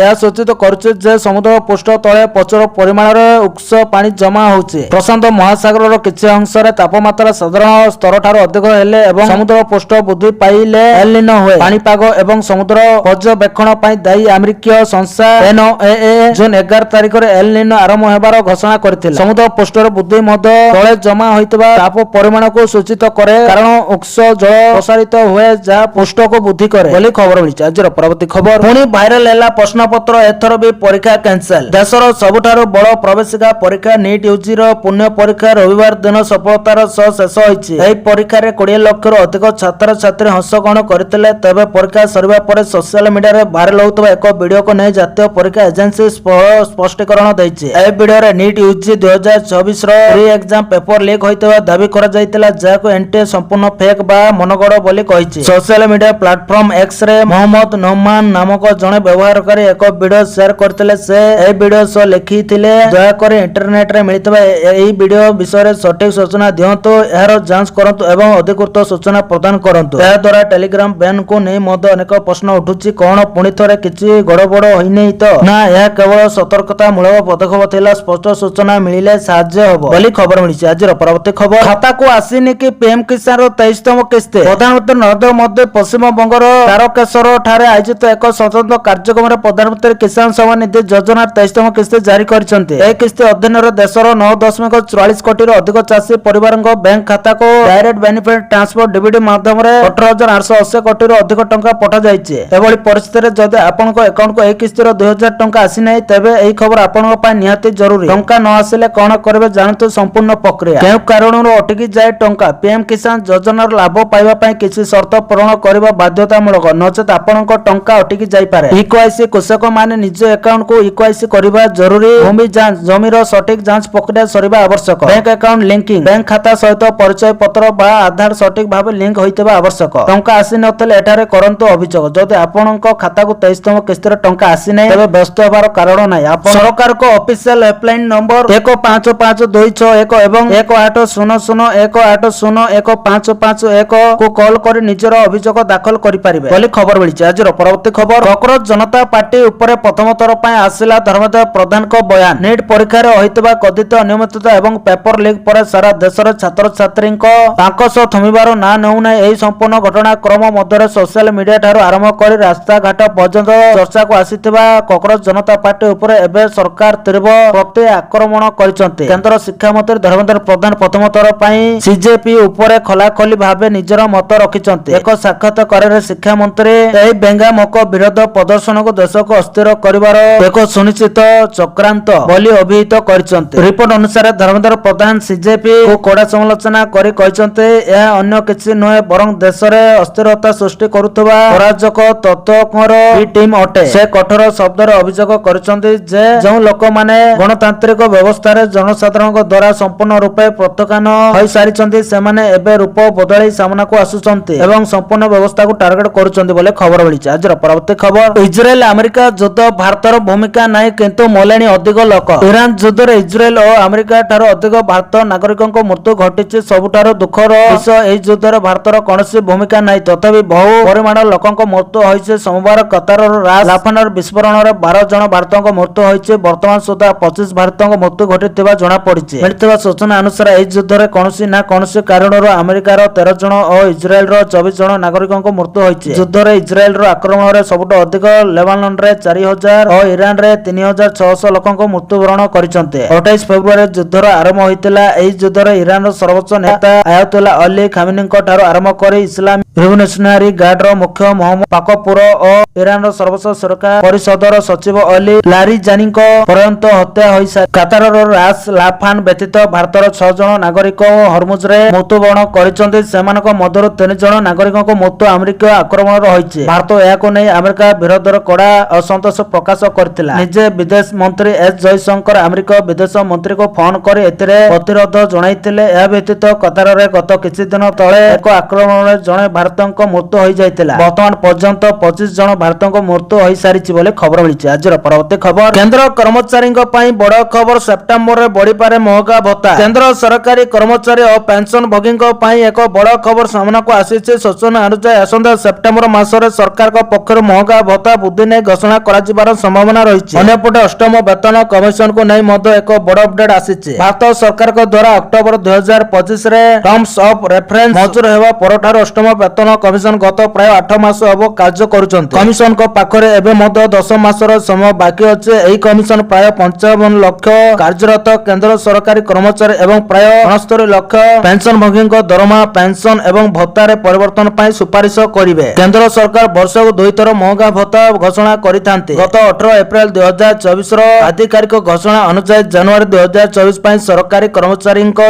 ଏହା ସୂଚିତ କରୁଛି ଯେ ସମୁଦ୍ର ପୃଷ୍ଠ ତଳେ ପ୍ରଚୁର ପରିମାଣରେ ଉଷ୍ଣ ପାଣି ଜମା ହେଉଛି। ପ୍ରଶାନ୍ତ ମହାସାଗରର କିଛି ଅଂଶରେ ତାପମାତ୍ରା ସାଧାରଣ ସ୍ତରଠାରୁ ଅଧିକ ହେଲେ ଏବଂ ସମୁଦ୍ର ପୃଷ୍ଠ ବୃଦ୍ଧି ପାଇଲେ ଏଲ ନିନୋ ହୁଏ। ପାଣିପାଗ ଏବଂ ସମୁଦ୍ର ପର୍ଯ୍ୟବେକ୍ଷଣ ପାଇଁ ଦାୟୀ ଆମେରିକୀୟ ସଂସ୍ଥା NOAA ଜୁନ 11 ତାରିଖରେ ଏଲ ନିନୋ ଆରମ୍ଭ ହେବାର ଘୋଷଣା କରିଥିଲା। ସମୁଦ୍ର ପୃଷ୍ଠର ବୃଦ୍ଧି ମଧ୍ୟ ତଳେ ଜମା ହୋଇଥିବା ତାପ ପରିମାଣକୁ ସୂଚିତ କରେ, କାରଣ ଉଷ୍ଣ ଜଳ ପ୍ରସାରିତ ହୁଏ ଯାହା ପୃଷ୍ଠକୁ ବୃଦ୍ଧି କରେ ବୋଲି ଖବର ମିଳିଛି। ଆଜିର ପରବର୍ତ୍ତୀ ଖବର, ପୁଣି ଭାଇରାଲ ହେଲା ପ୍ରଶ୍ନପତ୍ର, ଏଥର ବି ପରୀକ୍ଷା କ୍ୟାନସେଲ। ଦେଶର ସବୁଠାରୁ ବଡ଼ ପ୍ରବେଶିକା ପରୀକ୍ଷା ନିଟ୍ ୟୁଜିର ପୁଣ୍ୟ ପରୀକ୍ଷା ରବିବାର ଦିନ ସଫଳତାର ସହ ଶେଷ ହୋଇଛି। ଏହି ପରୀକ୍ଷାରେ 20 ଲକ୍ଷରୁ ଅଧିକ ଛାତ୍ରଛାତ୍ରୀ ଅଂଶଗ୍ରହଣ କରିଥିଲେ। ତେବେ ପରୀକ୍ଷା ସରିବା ପରେ ସୋସିଆଲ ମିଡିଆରେ ଭାଇରାଲ ହେଉଥିବା ଏକ ଭିଡିଓକୁ ନେଇ ଜାତୀୟ ପରୀକ୍ଷା ଏଜେନ୍ସି ସ୍ପଷ୍ଟୀକରଣ ଦେଇଛି। ଏହି ଭିଡିଓରେ ନିଟ୍ ୟୁଜି 2024ର ପ୍ରି ଏକ୍ସାମ ପେପର ଲିକ୍ ହୋଇଥିବା ଦାବି କରାଯାଇଥିଲା, ଯାହାକୁ ଏନଟିଏ ସମ୍ପୂର୍ଣ୍ଣ ଫେକ୍ ବା ମନଗଢ ବୋଲି କହିଛି। ସୋସିଆଲ ମିଡିଆ ପ୍ଲାଟଫର୍ମ ଏକ୍ସରେ ମହମ୍ମଦ ନୌମାନ ନାମକ ଜଣେ ବ୍ୟବହାରକାରୀ ଏକ ଭିଡିଓ ସେୟାର କରିଥିଲେ। ସେ ଏହି ଭିଡିଓ ସହ ଲେଖିଥିଲେ, ଦୟାକରି ଇଣ୍ଟରନେଟରେ ମିଳିଥିବା ଏହି ଭିଡିଓ ବିଷୟରେ ସଠିକ ସୂଚନା ଦିଅନ୍ତୁ, ଏହାର ଯାଞ୍ଚ କରନ୍ତୁ ଏବଂ ଅଧିକୃତ ସୂଚନା ପ୍ରଦାନ କରନ୍ତୁ। ଏହାଦ୍ୱାରା ଟେଲିଗ୍ରାମ ବ୍ୟାନକୁ ନେଇ ମଧ୍ୟ ଅନେକ ପ୍ରଶ୍ନ ଉଠୁଛି। କଣ ପୁଣି ଥରେ କିଛି ଗଡବଡ ହୋଇନାହିଁ ତ? ନା, ଏହା କେବଳ ସତର୍କତାମୂଳକ ପଦକ୍ଷେପ ଥିଲା। ସ୍ପଷ୍ଟ ସୂଚନା ମିଳିଲେ ସାହାଯ୍ୟ ହେବ ବୋଲି ଖବର ମିଳିଛି। ଆଜିର ପରବର୍ତ୍ତୀ ଖବର, ଖାତାକୁ ଆସିନି କି ପିଏମ କିଷାନର 23ତମ କିସ୍ତି? ପ୍ରଧାନମନ୍ତ୍ରୀ ନରେନ୍ଦ୍ର ମୋଦି ପଶ୍ଚିମବଙ୍ଗର ତାରକେଶ୍ୱର ଠାରେ ଆୟୋଜିତ ଏକ ସ୍ୱତନ୍ତ୍ର କାର୍ଯ୍ୟକ୍ରମରେ ପ୍ରଧାନମନ୍ତ୍ରୀ କିଷାନ ସମ୍ମାନ ନିଧି ଯୋଜନାର 23ତମ କିସ୍ତି ଜାରି କରିଛନ୍ତି। ଏହି କିସ୍ତି ଅଧୀନରେ ଦେଶର 9.44 କୋଟିରୁ ଅଧିକ ଚାଷୀ ପରିବାରଙ୍କ ବ୍ୟାଙ୍କ ଖାତାକୁ ଡାଇରେକ୍ଟ ବେନିଫିଟ ଟ୍ରାନ୍ସଫର ଡିବିଟି ମାଧ୍ୟମରେ 18,880 କୋଟିରୁ ଅଧିକ ଟଙ୍କା ପଠାଯାଇଛି। ଏଭଳି ପରିସ୍ଥିତିରେ ଯଦି ଆପଣଙ୍କ ଆକାଉଣ୍ଟକୁ ଏହି କିସ୍ତିର 2,000 ଟଙ୍କା ଆସିନାହିଁ, ତେବେ ଏହି ଖବର ଆପଣଙ୍କ ପାଇଁ ନିହାତି ଜରୁରୀ। ଟଙ୍କା ନ ଆସିଲେ କଣ କରିବେ ଜାଣନ୍ତୁ ସମ୍ପୂର୍ଣ୍ଣ ପ୍ରକ୍ରିୟା। କେଉଁ କାରଣରୁ ଅଟକି ଯାଏ ଟଙ୍କା? ପିଏମ କିଷାନ ଯୋଜନାର ଲାଭ ପାଇବା ପାଇଁ କିଛି ସର୍ତ୍ତ ପୂରଣ କରିବା ବାଧ୍ୟତାମୂଳକ, ନଚେତ ଆପଣଙ୍କ ଟଙ୍କା ଅଟକି ଯାଇପାରେ। ଇକେୱାଇସି, କୃଷକମାନେ ନିଜ ଆକାଉଣ୍ଟକୁ ଇକେୱାଇସି କରିବା ଜରୁରୀ। ଭୂମି ଯାଞ୍ଚ, ଜମିର ସଠିକ ଯାଞ୍ଚ ପ୍ରକ୍ରିୟା ସରିବା ଆବଶ୍ୟକ। ବ୍ୟାଙ୍କ ଆକାଉଣ୍ଟ ଲିଙ୍କିଂ, ବ୍ୟାଙ୍କ ଖାତା ସହିତ ପରିଚୟ ପତ୍ର ବା ଆଧାର ସଠିକ ଭାବେ ଲିଙ୍କ ହୋଇଥିବା ଆବଶ୍ୟକ। ଟଙ୍କା ଆସିନଥିଲେ ଏଠାରେ କରନ୍ତୁ ଅଭିଯୋଗ। ଯଦି ଆପଣଙ୍କ ଖାତାକୁ 23ତମ କିସ୍ତିର ଟଙ୍କା ଆସିନାହିଁ, ତେବେ ବ୍ୟସ୍ତ ହେବାର କାରଣ ନାହିଁ। ଆପଣ ସରକାରଙ୍କ ଅଫିସିଆଲ ହେଲ୍ପଲାଇନ ନମ୍ବର 155,261 ଏବଂ 180018011551 କୁ କଲ କରି ନିଜର ଅଭିଯୋଗ ଦାଖଲ କରିପାରିବେ ବୋଲି ଖବର ମିଳିଛି। ଆଜିର ପରବର୍ତ୍ତୀ ଖବର, କକରୋଜ ଜନତା ପାର୍ଟି ଉପରେ ପ୍ରଥମ ଥର ପାଇଁ ଆସିଲା ଧର୍ମେନ୍ଦ୍ର ପ୍ରଧାନଙ୍କ ବୟାନ। ନିଟ୍ ପରୀକ୍ଷାରେ ହୋଇଥିବା କଥିତ ଅନିୟମିତତା ଏବଂ ପେପର ଲିକ୍ ପରେ ସାରା ଦେଶର ଛାତ୍ରଛାତ୍ରୀଙ୍କ ତାଙ୍କ ସହ ଥମିବାର ନାଁ ନେଉନାହିଁ। ଏହି ସମ୍ପୂର୍ଣ୍ଣ ଘଟଣାକ୍ରମ ମଧ୍ୟରେ ସୋସିଆଲ ମିଡିଆ ଠାରୁ ଆରମ୍ଭ କରି ରାସ୍ତାଘାଟ ପର୍ଯ୍ୟନ୍ତ ଚର୍ଚ୍ଚାକୁ ଆସିଥିବା କକରୋଜ ଜନତା ପାର୍ଟି ଉପରେ ଏବେ ସରକାର ତୀବ୍ର ପ୍ରତି ଆକ୍ରମଣ କରିଛନ୍ତି। କେନ୍ଦ୍ର ଶିକ୍ଷାମନ୍ତ୍ରୀ ଧର୍ମେନ୍ଦ୍ର ପ୍ରଧାନ ପ୍ରଥମ ଥର ପାଇଁ ସିଜେପି ଉପରେ ଖୋଲାଖୋଲି ଭାବେ ନିଜର ମତ ରଖିଛନ୍ତି। ଏକ ସାକ୍ଷାତକାରରେ ଶିକ୍ଷାମନ୍ତ୍ରୀ ଏହି ବ୍ୟଙ୍ଗାତ୍ମକ ବିରୋଧ ପ୍ରଦର୍ଶନକୁ ଦେଶକୁ ଅସ୍ଥିର କରିବାର ଏକ ସୁନିଶ୍ଚିତ ଚକ୍ରାନ୍ତ ବୋଲି ଅଭିହିତ କରିଛନ୍ତି। ରିପୋର୍ଟ ଅନୁସାରେ ଧର୍ମେନ୍ଦ୍ର ପ୍ରଧାନ ସିଜେପି କୁ କଡ଼ା ସମାଲୋଚନା କରି କହିଛନ୍ତି, ଏହା ଅନ୍ୟ କିଛି ନୁହେଁ ବରଂ ଦେଶରେ ଅସ୍ଥିରତା ସୃଷ୍ଟି କରୁଥିବା ଅରାଜକ ତତ୍ତ୍ୱଙ୍କର ବି ଟିମ୍ ଅଟେ। ସେ କଠୋର ଶବ୍ଦରେ ଅଭିଯୋଗ କରିଛନ୍ତି ଯେ ଯେଉଁ ଲୋକମାନେ ଗଣତାନ୍ତ୍ରିକ ବ୍ୟବସ୍ଥାରେ ଜନସାଧାରଣଙ୍କ ଦ୍ୱାରା ସମ୍ପୂର୍ଣ୍ଣ ରୂପେ ପ୍ରତ୍ୟାଖ୍ୟାନ ହୋଇସାରିଛନ୍ତି, ସେମାନେ ଏବେ ରୂପ ବଦଳାଇ ସାମ୍ନାକୁ ଆସୁଛନ୍ତି ଏବଂ ସମ୍ପୂର୍ଣ୍ଣ ବ୍ୟବସ୍ଥାକୁ ଟାର୍ଗେଟ କରୁଛନ୍ତି ବୋଲି ଖବର ମିଳିଛି। ଆଜିର ପରବର୍ତ୍ତୀ ଖବର, ଇସ୍ରାଏଲ ଆମେରିକା ଯୁଦ୍ଧ, ଭାରତର ଭୂମିକା ନାହିଁ କିନ୍ତୁ ମଲେଣି ଅଧିକ ଲୋକ। ଇରାନ ଯୁଦ୍ଧରେ ଇସ୍ରାଏଲ ଓ ଆମେରିକା ଠାରୁ ଅଧିକ ଭାରତ ନାଗରିକଙ୍କ ମୃତ୍ୟୁ ଘଟିଛି। ସବୁଠାରୁ ଦୁଃଖର ବିଷୟ, ଏହି ଯୁଦ୍ଧରେ ଭାରତର କୌଣସି ଭୂମିକା ନାହିଁ, ତଥାପି ବହୁ ପରିମାଣର ଲୋକଙ୍କ ମୃତ୍ୟୁ ହୋଇଛି। ସୋମବାର କତାରର ରାସ ଲାଫାନର ବିସ୍ଫୋରଣରେ 12 ଜଣ ଭାରତଙ୍କ ମୃତ୍ୟୁ ହୋଇଛି। ବର୍ତ୍ତମାନ ସୁଦ୍ଧା 25 ଭାରତଙ୍କ ମୃତ୍ୟୁ ଘଟିଥିବା ଜଣାପଡ଼ିଛି। ମିଳିଥିବା ସୂଚନା ଅନୁସାରେ ଏହି ଯୁଦ୍ଧରେ କୌଣସି ନା କୌଣସି କାରଣରୁ ଆମେରିକାର 13 ଜଣ ଓ ଇସ୍ରାଏଲର 24 ଜଣ ନାଗରିକଙ୍କ ମୃତ୍ୟୁ ହୋଇଛି। ଯୁଦ୍ଧରେ ଇସ୍ରାଏଲର ଆକ୍ରମଣରେ ସବୁଠୁ ଅଧିକ ଲେବାନନରେ 4,000 ଓ ଇରାନରେ 3,600 ଲୋକଙ୍କ ମୃତ୍ୟୁବରଣ କରିଛନ୍ତି। 28 ଫେବୃଆରୀ ଯୁଦ୍ଧର ଆରମ୍ଭ ହୋଇଥିଲା। ଏହି ଯୁଦ୍ଧରେ ଇରାନର ସର୍ବୋଚ୍ଚ ନେତା ଆୟାତୁଲ୍ଲା ଅଲି ଖାମିନିଙ୍କ ଠାରୁ ଆରମ୍ଭ କରି ଇସଲାମିକ ରିଭଲ୍ୟୁସନାରୀ ଗାର୍ଡର ମୁଖ୍ୟ ମହମ୍ମଦ ପାକପୁର ଓ ଇରାନର ସର୍ବୋଚ୍ଚ ସୁରକ୍ଷା ପରିଷଦର ସଚିବ ଅଲି ଲାରିଜାନିଙ୍କ ପର୍ଯ୍ୟନ୍ତ ହତ୍ୟା ହୋଇସାରିଛି। କାତାରର ରାସ ଲାଫାନ ବ୍ୟତୀତ ଭାରତର 6 ଜଣ ନାଗରିକ ହରମୁଜରେ ମୃତ୍ୟୁବରଣ କରିଛନ୍ତି। ସେମାନଙ୍କ ମଧ୍ୟରୁ 3 ଜଣ ନାଗରିକଙ୍କ ମୃତ୍ୟୁ ଆମେରିକୀୟ ଆକ୍ରମଣରେ ହୋଇଛି। ଭାରତ ଏହାକୁ ନେଇ ଆମେରିକା ବିରୋଧରେ କଡ଼ା ଅସନ୍ତୋଷ ପ୍ରକାଶ କରିଥିଲା। ନିଜେ ବିଦେଶ ମନ୍ତ୍ରୀ ଏସ୍ ଜୟଶଙ୍କର ଆମେରିକା ବିଦେଶ ମନ୍ତ୍ରୀଙ୍କୁ ଫୋନ କରି ଏଥିରେ ପ୍ରତିରୋଧ ଜଣାଇଥିଲେ। ଏହା ବ୍ୟତୀତ କତାରରେ ଗତ କିଛି ଦିନ ତଳେ ଏକ ଆକ୍ରମଣରେ ଜଣେ ଭାରତଙ୍କ ମୃତ୍ୟୁ ହୋଇଯାଇଥିଲା। ବର୍ତ୍ତମାନ ପର୍ଯ୍ୟନ୍ତ 25 ଜଣ ଭାରତଙ୍କ ମୃତ୍ୟୁ ହୋଇସାରିଛି ବୋଲି ଖବର ମିଳିଛି। ଆଜିର ପରବର୍ତ୍ତୀ ଖବର, କେନ୍ଦ୍ର କର୍ମଚାରୀଙ୍କ ପାଇଁ ବଡ଼ ଖବର, ସେପ୍ଟେମ୍ବରରେ ବଢିପାରେ ମହଙ୍ଗା ଭତ୍ତା। କେନ୍ଦ୍ର ସରକାରୀ କର୍ମଚାରୀ ଓ ପେନସନ ଭୋଗୀଙ୍କ ପାଇଁ ଏକ ବଡ଼ ଖବର ସାମ୍ନାକୁ ଆସିଛି। ସୂଚନା ଅନୁଯାୟୀ ଆସନ୍ତା ସେପ୍ଟେମ୍ବର ମାସରେ ସରକାରଙ୍କ ପକ୍ଷରୁ ମହଙ୍ଗା ଭତ୍ତା ବୃଦ୍ଧି ନେଇ ଘୋଷଣା କରାଯିବାର ସମ୍ଭାବନା ରହିଛି। ଅନ୍ୟପଟେ ଅଷ୍ଟମ ବେତନ କମିଶନକୁ ନେଇ ମଧ୍ୟ ଏକ ବଡ଼ ଅପଡେଟ୍ ଆସିଛି। ଭାରତ ସରକାରଙ୍କ ଦ୍ୱାରା ଅକ୍ଟୋବର 2025ରେ ଟର୍ମସ୍ ଅଫ ରେଫରେନ୍ସ ମଞ୍ଜୁର ହେବା ପରଠାରୁ ଅଷ୍ଟମ ବେତନ କମିଶନ ଗତ ପ୍ରାୟ 8 ମାସ ହେବ କାର୍ଯ୍ୟ କରୁଛନ୍ତି। କମିଶନଙ୍କ ପାଖରେ ଏବେ ମଧ୍ୟ 10 ମାସର ସମୟ ବାକି ଅଛି। ଏହି କମିଶନ ପ୍ରାୟ 55 ଲକ୍ଷ କାର୍ଯ୍ୟରତ କେନ୍ଦ୍ର ସରକାରୀ କର୍ମଚାରୀ ଏବଂ ପ୍ରାୟ 69 ଲକ୍ଷ ପେନସନଭୋଗୀଙ୍କ ଦରମା, ପେନସନ ଏବଂ ଭତ୍ତାରେ ପରିବର୍ତ୍ତନ ପାଇଁ ସୁପାରିଶ କରିବେ। କେନ୍ଦ୍ର ସରକାର ବର୍ଷକୁ 2 ଥର ମହଙ୍ଗା ଭତ୍ତା ଘୋଷଣା କରିଥାନ୍ତି। ଗତ 18 ଏପ୍ରିଲ 2024ର ଆଧିକାରିକ ଘୋଷଣା ଅନୁଯାୟୀ ଜାନୁଆରୀ 2024 ପାଇଁ ସରକାରୀ କର୍ମଚାରୀଙ୍କ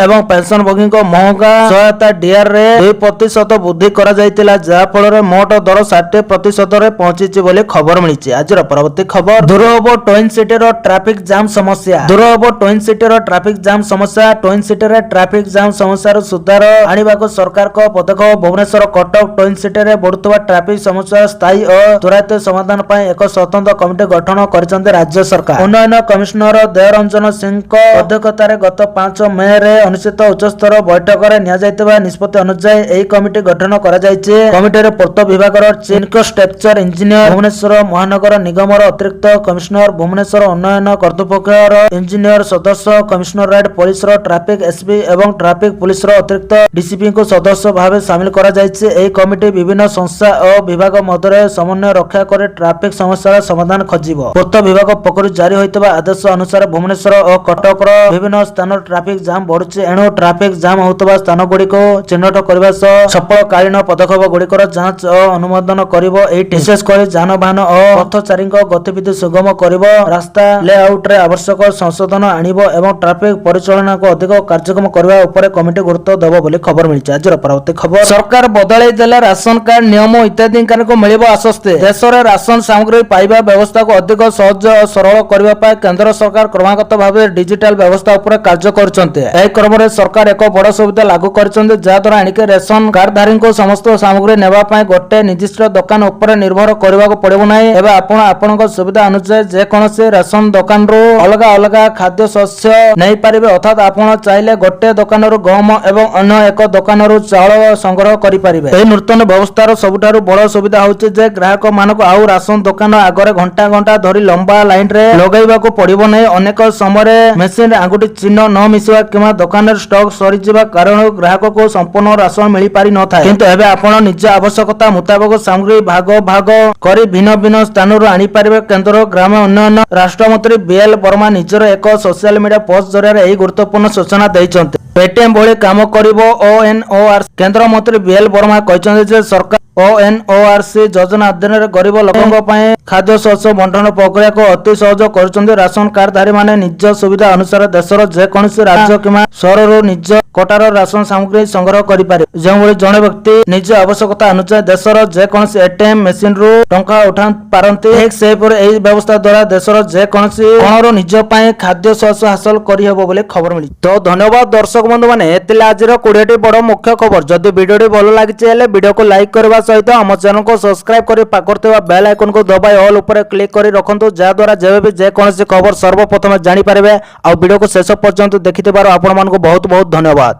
ଏବଂ ପେନସନଭୋଗୀଙ୍କ ମହଙ୍ଗା ସହାୟତା ଡିଆରରେ 2% ବୃଦ୍ଧି କରାଯାଇଥିଲା, ଯାହା ଫଳରେ ମୋଟ ଦର 60% ପ୍ରତିଶତରେ ପହଞ୍ଚିଛି ବୋଲି ଖବର ମିଳିଛି। ଆଜିର ପରବର୍ତ୍ତୀ ଖବର, ଦୂର ହେବ ଟ୍ୱିନ୍ ସିଟିର ଟ୍ରାଫିକ ଜାମ୍ ସମସ୍ୟା। ଦୂର ହେବ ଟ୍ୱିନ୍ ସିଟିର ଟ୍ରାଫିକ ଜାମ୍ ସମସ୍ୟା। ଟ୍ୱିନ୍ ସିଟିରେ ଟ୍ରାଫିକ ଜାମ୍ ସମସ୍ୟାର ସୁଧାର ଆଣିବାକୁ ସରକାରଙ୍କ ପଦକ୍ଷେପ। ଭୁବନେଶ୍ୱର କଟକ ଟ୍ୱିନ୍ ସିଟିରେ ବଢୁଥିବା ଟ୍ରାଫିକ ସମସ୍ୟା ସ୍ଥାୟୀ ଓ ତ୍ୱରାନ୍ୱିତ ସମାଧାନ ପାଇଁ ଏକ ସ୍ୱତନ୍ତ୍ର କମିଟି ଗଠନ କରିଛନ୍ତି ରାଜ୍ୟ ସରକାର। ଉନ୍ନୟନ କମିଶନର ଦେଓରଞ୍ଜନ ସିଂଙ୍କ ଅଧ୍ୟକ୍ଷତାରେ ଗତ 5 ମେରେ ଅନୁଷ୍ଠିତ ଉଚ୍ଚସ୍ତରୀୟ ବୈଠକରେ ନିଆଯାଇଥିବା ନିଷ୍ପତ୍ତି ଅନୁଯାୟୀ ଏହି କମିଟି ଗଠନ କରାଯାଇଛି। କମିଟିରେ ପୂର୍ତ୍ତ ବିଭାଗର ଇନଫ୍ରାଷ୍ଟ୍ରକ୍ଚର ଇଞ୍ଜିନିୟର, ଭୁବନେଶ୍ୱର ମହାନଗର ନିଗମର ଅତିରିକ୍ତ କମିଶନର, ଭୁବନେଶ୍ୱର ଉନ୍ନୟନ କର୍ତ୍ତୃପକ୍ଷର ଇଞ୍ଜିନିୟର ସଦସ୍ୟ, କମିଶନରେଟ ପୋଲିସର ଟ୍ରାଫିକ ଏସପି ଏବଂ ଟ୍ରାଫିକ ପୁଲିସର ଅତିରିକ୍ତ ଡିସିପିଙ୍କୁ ସଦସ୍ୟ ଭାବେ ସାମିଲ କରାଯାଇଛି। ଏହି କମିଟି ବିଭିନ୍ନ ସଂସ୍ଥା ଓ ବିଭାଗ ମଧ୍ୟରେ ସମନ୍ୱୟ ରକ୍ଷା କରି ଟ୍ରାଫିକ ସମସ୍ୟାର ସମାଧାନ ଖୋଜିବ। ପୂର୍ତ୍ତ ବିଭାଗ ପକ୍ଷରୁ ଜାରି ହୋଇଥିବା ଆଦେଶ ଅନୁସାରେ ଭୁବନେଶ୍ୱର ଓ କଟକର ବିଭିନ୍ନ ସ୍ଥାନରେ ଟ୍ରାଫିକ ଜାମ୍ ବଢୁଛି। ଏଣୁ ଟ୍ରାଫିକ ଜାମ୍ ହେଉଥିବା ସ୍ଥାନଗୁଡ଼ିକୁ ଚିହ୍ନଟ କରିବା ସହ ସଫଳକାଳୀନ ପଦକ୍ଷେପ ଗୁଡ଼ିକର ଯାଞ୍ଚ ଓ ଅନୁମୋଦନ କରିବ। ଏହି ବିଶେଷ କରି ଯାନବାହନ ଓ ପଥଚାରୀଙ୍କ ଗତିବିଧି ସୁଗମ କରିବ, ରାସ୍ତା ଲେଆଉଟରେ ଆବଶ୍ୟକ ସଂଶୋଧନ ଆଣିବ ଏବଂ ଟ୍ରାଫିକ ପରିଚାଳନାକୁ ଅଧିକ କାର୍ଯ୍ୟକ୍ଷମ କରିବା ଉପରେ କମିଟି ଗୁରୁତ୍ୱ ଦେବ ବୋଲି ଖବର ମିଳିଛି। ଆଜିର ପରବର୍ତ୍ତୀ ଖବର, ସରକାର ବଦଳାଇ ଦେଲେ ରାସନ କାର୍ଡ ନିୟମ ହିତାଧିକାରୀଙ୍କୁ ମିଳିବ ଆଶ୍ୱସ୍ତି। ଦେଶରେ ରାସନ ସାମଗ୍ରୀ ପାଇବା ବ୍ୟବସ୍ଥାକୁ ଅଧିକ ସହଜ ଓ ସରଳ କରିବା ପାଇଁ କେନ୍ଦ୍ର ସରକାର କ୍ରମାଗତ ଭାବେ ଡିଜିଟାଲ ବ୍ୟବସ୍ଥା ଉପରେ କାର୍ଯ୍ୟ କରୁଛନ୍ତି। ଏହି କ୍ରମରେ ସରକାର ଏକ ବଡ଼ ସୁବିଧା ଲାଗୁ କରିଛନ୍ତି, ଯାହାଦ୍ୱାରା ଏଣିକି ରେସନ କାର୍ଡଧାରୀଙ୍କୁ ସମସ୍ତ ସାମଗ୍ରୀ ନେବା ପାଇଁ ଗୋଟେ ନିର୍ଦ୍ଦିଷ୍ଟ ଦୋକାନ ଉପରେ ନିର୍ଭର କରିବାକୁ ପଡ଼ିବ ନାହିଁ। ଏବେ ଆପଣ ଆପଣଙ୍କ ସୁବିଧା ଅନୁଯାୟୀ ଯେକୌଣସି ରେସନ ଦୋକାନରୁ ଅଲଗା ଅଲଗା ଖାଦ୍ୟ ଶସ୍ୟ ନେଇପାରିବେ। ଅର୍ଥାତ୍ ଆପଣ ଚାହିଁଲେ ଗୋଟେ ଦୋକାନରୁ ଗହମ ଏବଂ ଅନ୍ୟ ଏକ ଦୋକାନରୁ ଚାଉଳ ସଂଗ୍ରହ କରିପାରିବେ। ଏହି ନୂତନ ବ୍ୟବସ୍ଥାର ସବୁଠାରୁ ବଡ଼ ସୁବିଧା ହେଉଛି ଯେ ଗ୍ରାହକ ମାନଙ୍କୁ ଆଉ ରାସନ ଦୋକାନ ଆଗରେ ଘଣ୍ଟା ଘଣ୍ଟା ଧରି ଲମ୍ବା ଲାଇନରେ ଲଗାଇବାକୁ ପଡ଼ିବ ନାହିଁ। ଅନେକ ସମୟରେ ମେସିନରେ ଆଙ୍ଗୁଠି ଚିହ୍ନ ନ ମିଶିବା କିମ୍ବା ଦୋକାନରେ ଷ୍ଟକ୍ ସରିଯିବା କାରଣରୁ ଗ୍ରାହକକୁ ସମ୍ପୂର୍ଣ୍ଣ ରାସନ ମିଳିପାରି ନଥାଏ। କିନ୍ତୁ ଏବେ ଆପଣ ନିଜ ଆବଶ୍ୟକତା ମୁତାବକ ସାମଗ୍ରୀ ଭାଗ ଭାଗ କରି ଭିନ୍ନ ଭିନ୍ନ ସ୍ଥାନରୁ ଆଣିପାରିବେ। କେନ୍ଦ୍ର ଗ୍ରାମ ଉନ୍ନୟନ ରାଷ୍ଟ୍ରମନ୍ତ୍ରୀ ବିଏଲ୍ ବର୍ମା ନିଜର ଏକ ସୋସିଆଲ ମିଡିଆ ପୋଷ୍ଟ ଜରିଆରେ ଏହି ଗୁରୁତ୍ୱପୂର୍ଣ୍ଣ ସୂଚନା ଦେଇଛନ୍ତି। ପେଟିଏମ୍ ଭଳି କାମ କରିବ ଓଏନଓଆରସି। କେନ୍ଦ୍ରମନ୍ତ୍ରୀ ବିଏଲ୍ ବର୍ମା କହିଛନ୍ତି ଯେ ସରକାର ଓଏନଓଆରସି ଯୋଜନା ଅଧୀନରେ ଗରିବ ଲୋକଙ୍କ ପାଇଁ ଖାଦ୍ୟଶସ୍ୟ ବଣ୍ଟନ ପ୍ରକ୍ରିୟାକୁ ଅତି ସହଜ କରୁଛନ୍ତି। ରାସନ କାର୍ଡଧାରୀମାନେ ନିଜ ସୁବିଧା ଅନୁସାରେ ଦେଶର ଯେକୌଣସି ରାଜ୍ୟ କିମ୍ବା ସହରରୁ ନିଜ କୋଟାର ରାସନ ସାମଗ୍ରୀ ସଂଗ୍ରହ କରିପାରିବେ। ଯେଉଁଭଳି ଜଣେ ବ୍ୟକ୍ତି ନିଜ ଆବଶ୍ୟକତା ଅନୁଯାୟୀ ଦେଶର ଯେକୌଣସି ଏଟିଏମ୍ ମେସିନରୁ ଟଙ୍କା ଉଠାଇ ପାରନ୍ତି, ଠିକ୍ ସେହିପରି ଏହି ବ୍ୟବସ୍ଥା ଦ୍ୱାରା ଦେଶର ଯେକୌଣସି କୋଣରୁ ନିଜ ପାଇଁ ଖାଦ୍ୟଶସ୍ୟ ହାସଲ କରିହେବ ବୋଲି ଖବର ମିଳିଛି। ତ ଧନ୍ୟବାଦ ଦର୍ଶକ ବନ୍ଧୁମାନେ, ଏଥିଲା ଆଜିର 20ଟି ବଡ଼ ମୁଖ୍ୟ ଖବର। ଯଦି ଭିଡ଼ିଓଟି ଭଲ ଲାଗିଛି ହେଲେ ଭିଡ଼ିଓକୁ ଲାଇକ୍ କରିବା ସହିତ ଆମ ଚ୍ୟାନେଲକୁ ସବସ୍କ୍ରାଇବ କରି ପାଖରେ ଥିବା ବେଲ୍ ଆଇକନକୁ ଦବାଇ ଅଲ୍ ଉପରେ କ୍ଲିକ୍ କରି ରଖନ୍ତୁ, ଯାହାଦ୍ୱାରା ଯେବେ ବି ଯେକୌଣସି ଖବର ସର୍ବପ୍ରଥମେ ଜାଣିପାରିବେ। ଆଉ ଭିଡ଼ିଓକୁ ଶେଷ ପର୍ଯ୍ୟନ୍ତ ଦେଖିଥିବାରୁ ଆପଣମାନଙ୍କୁ ବହୁତ ବହୁତ ଧନ୍ୟବାଦ।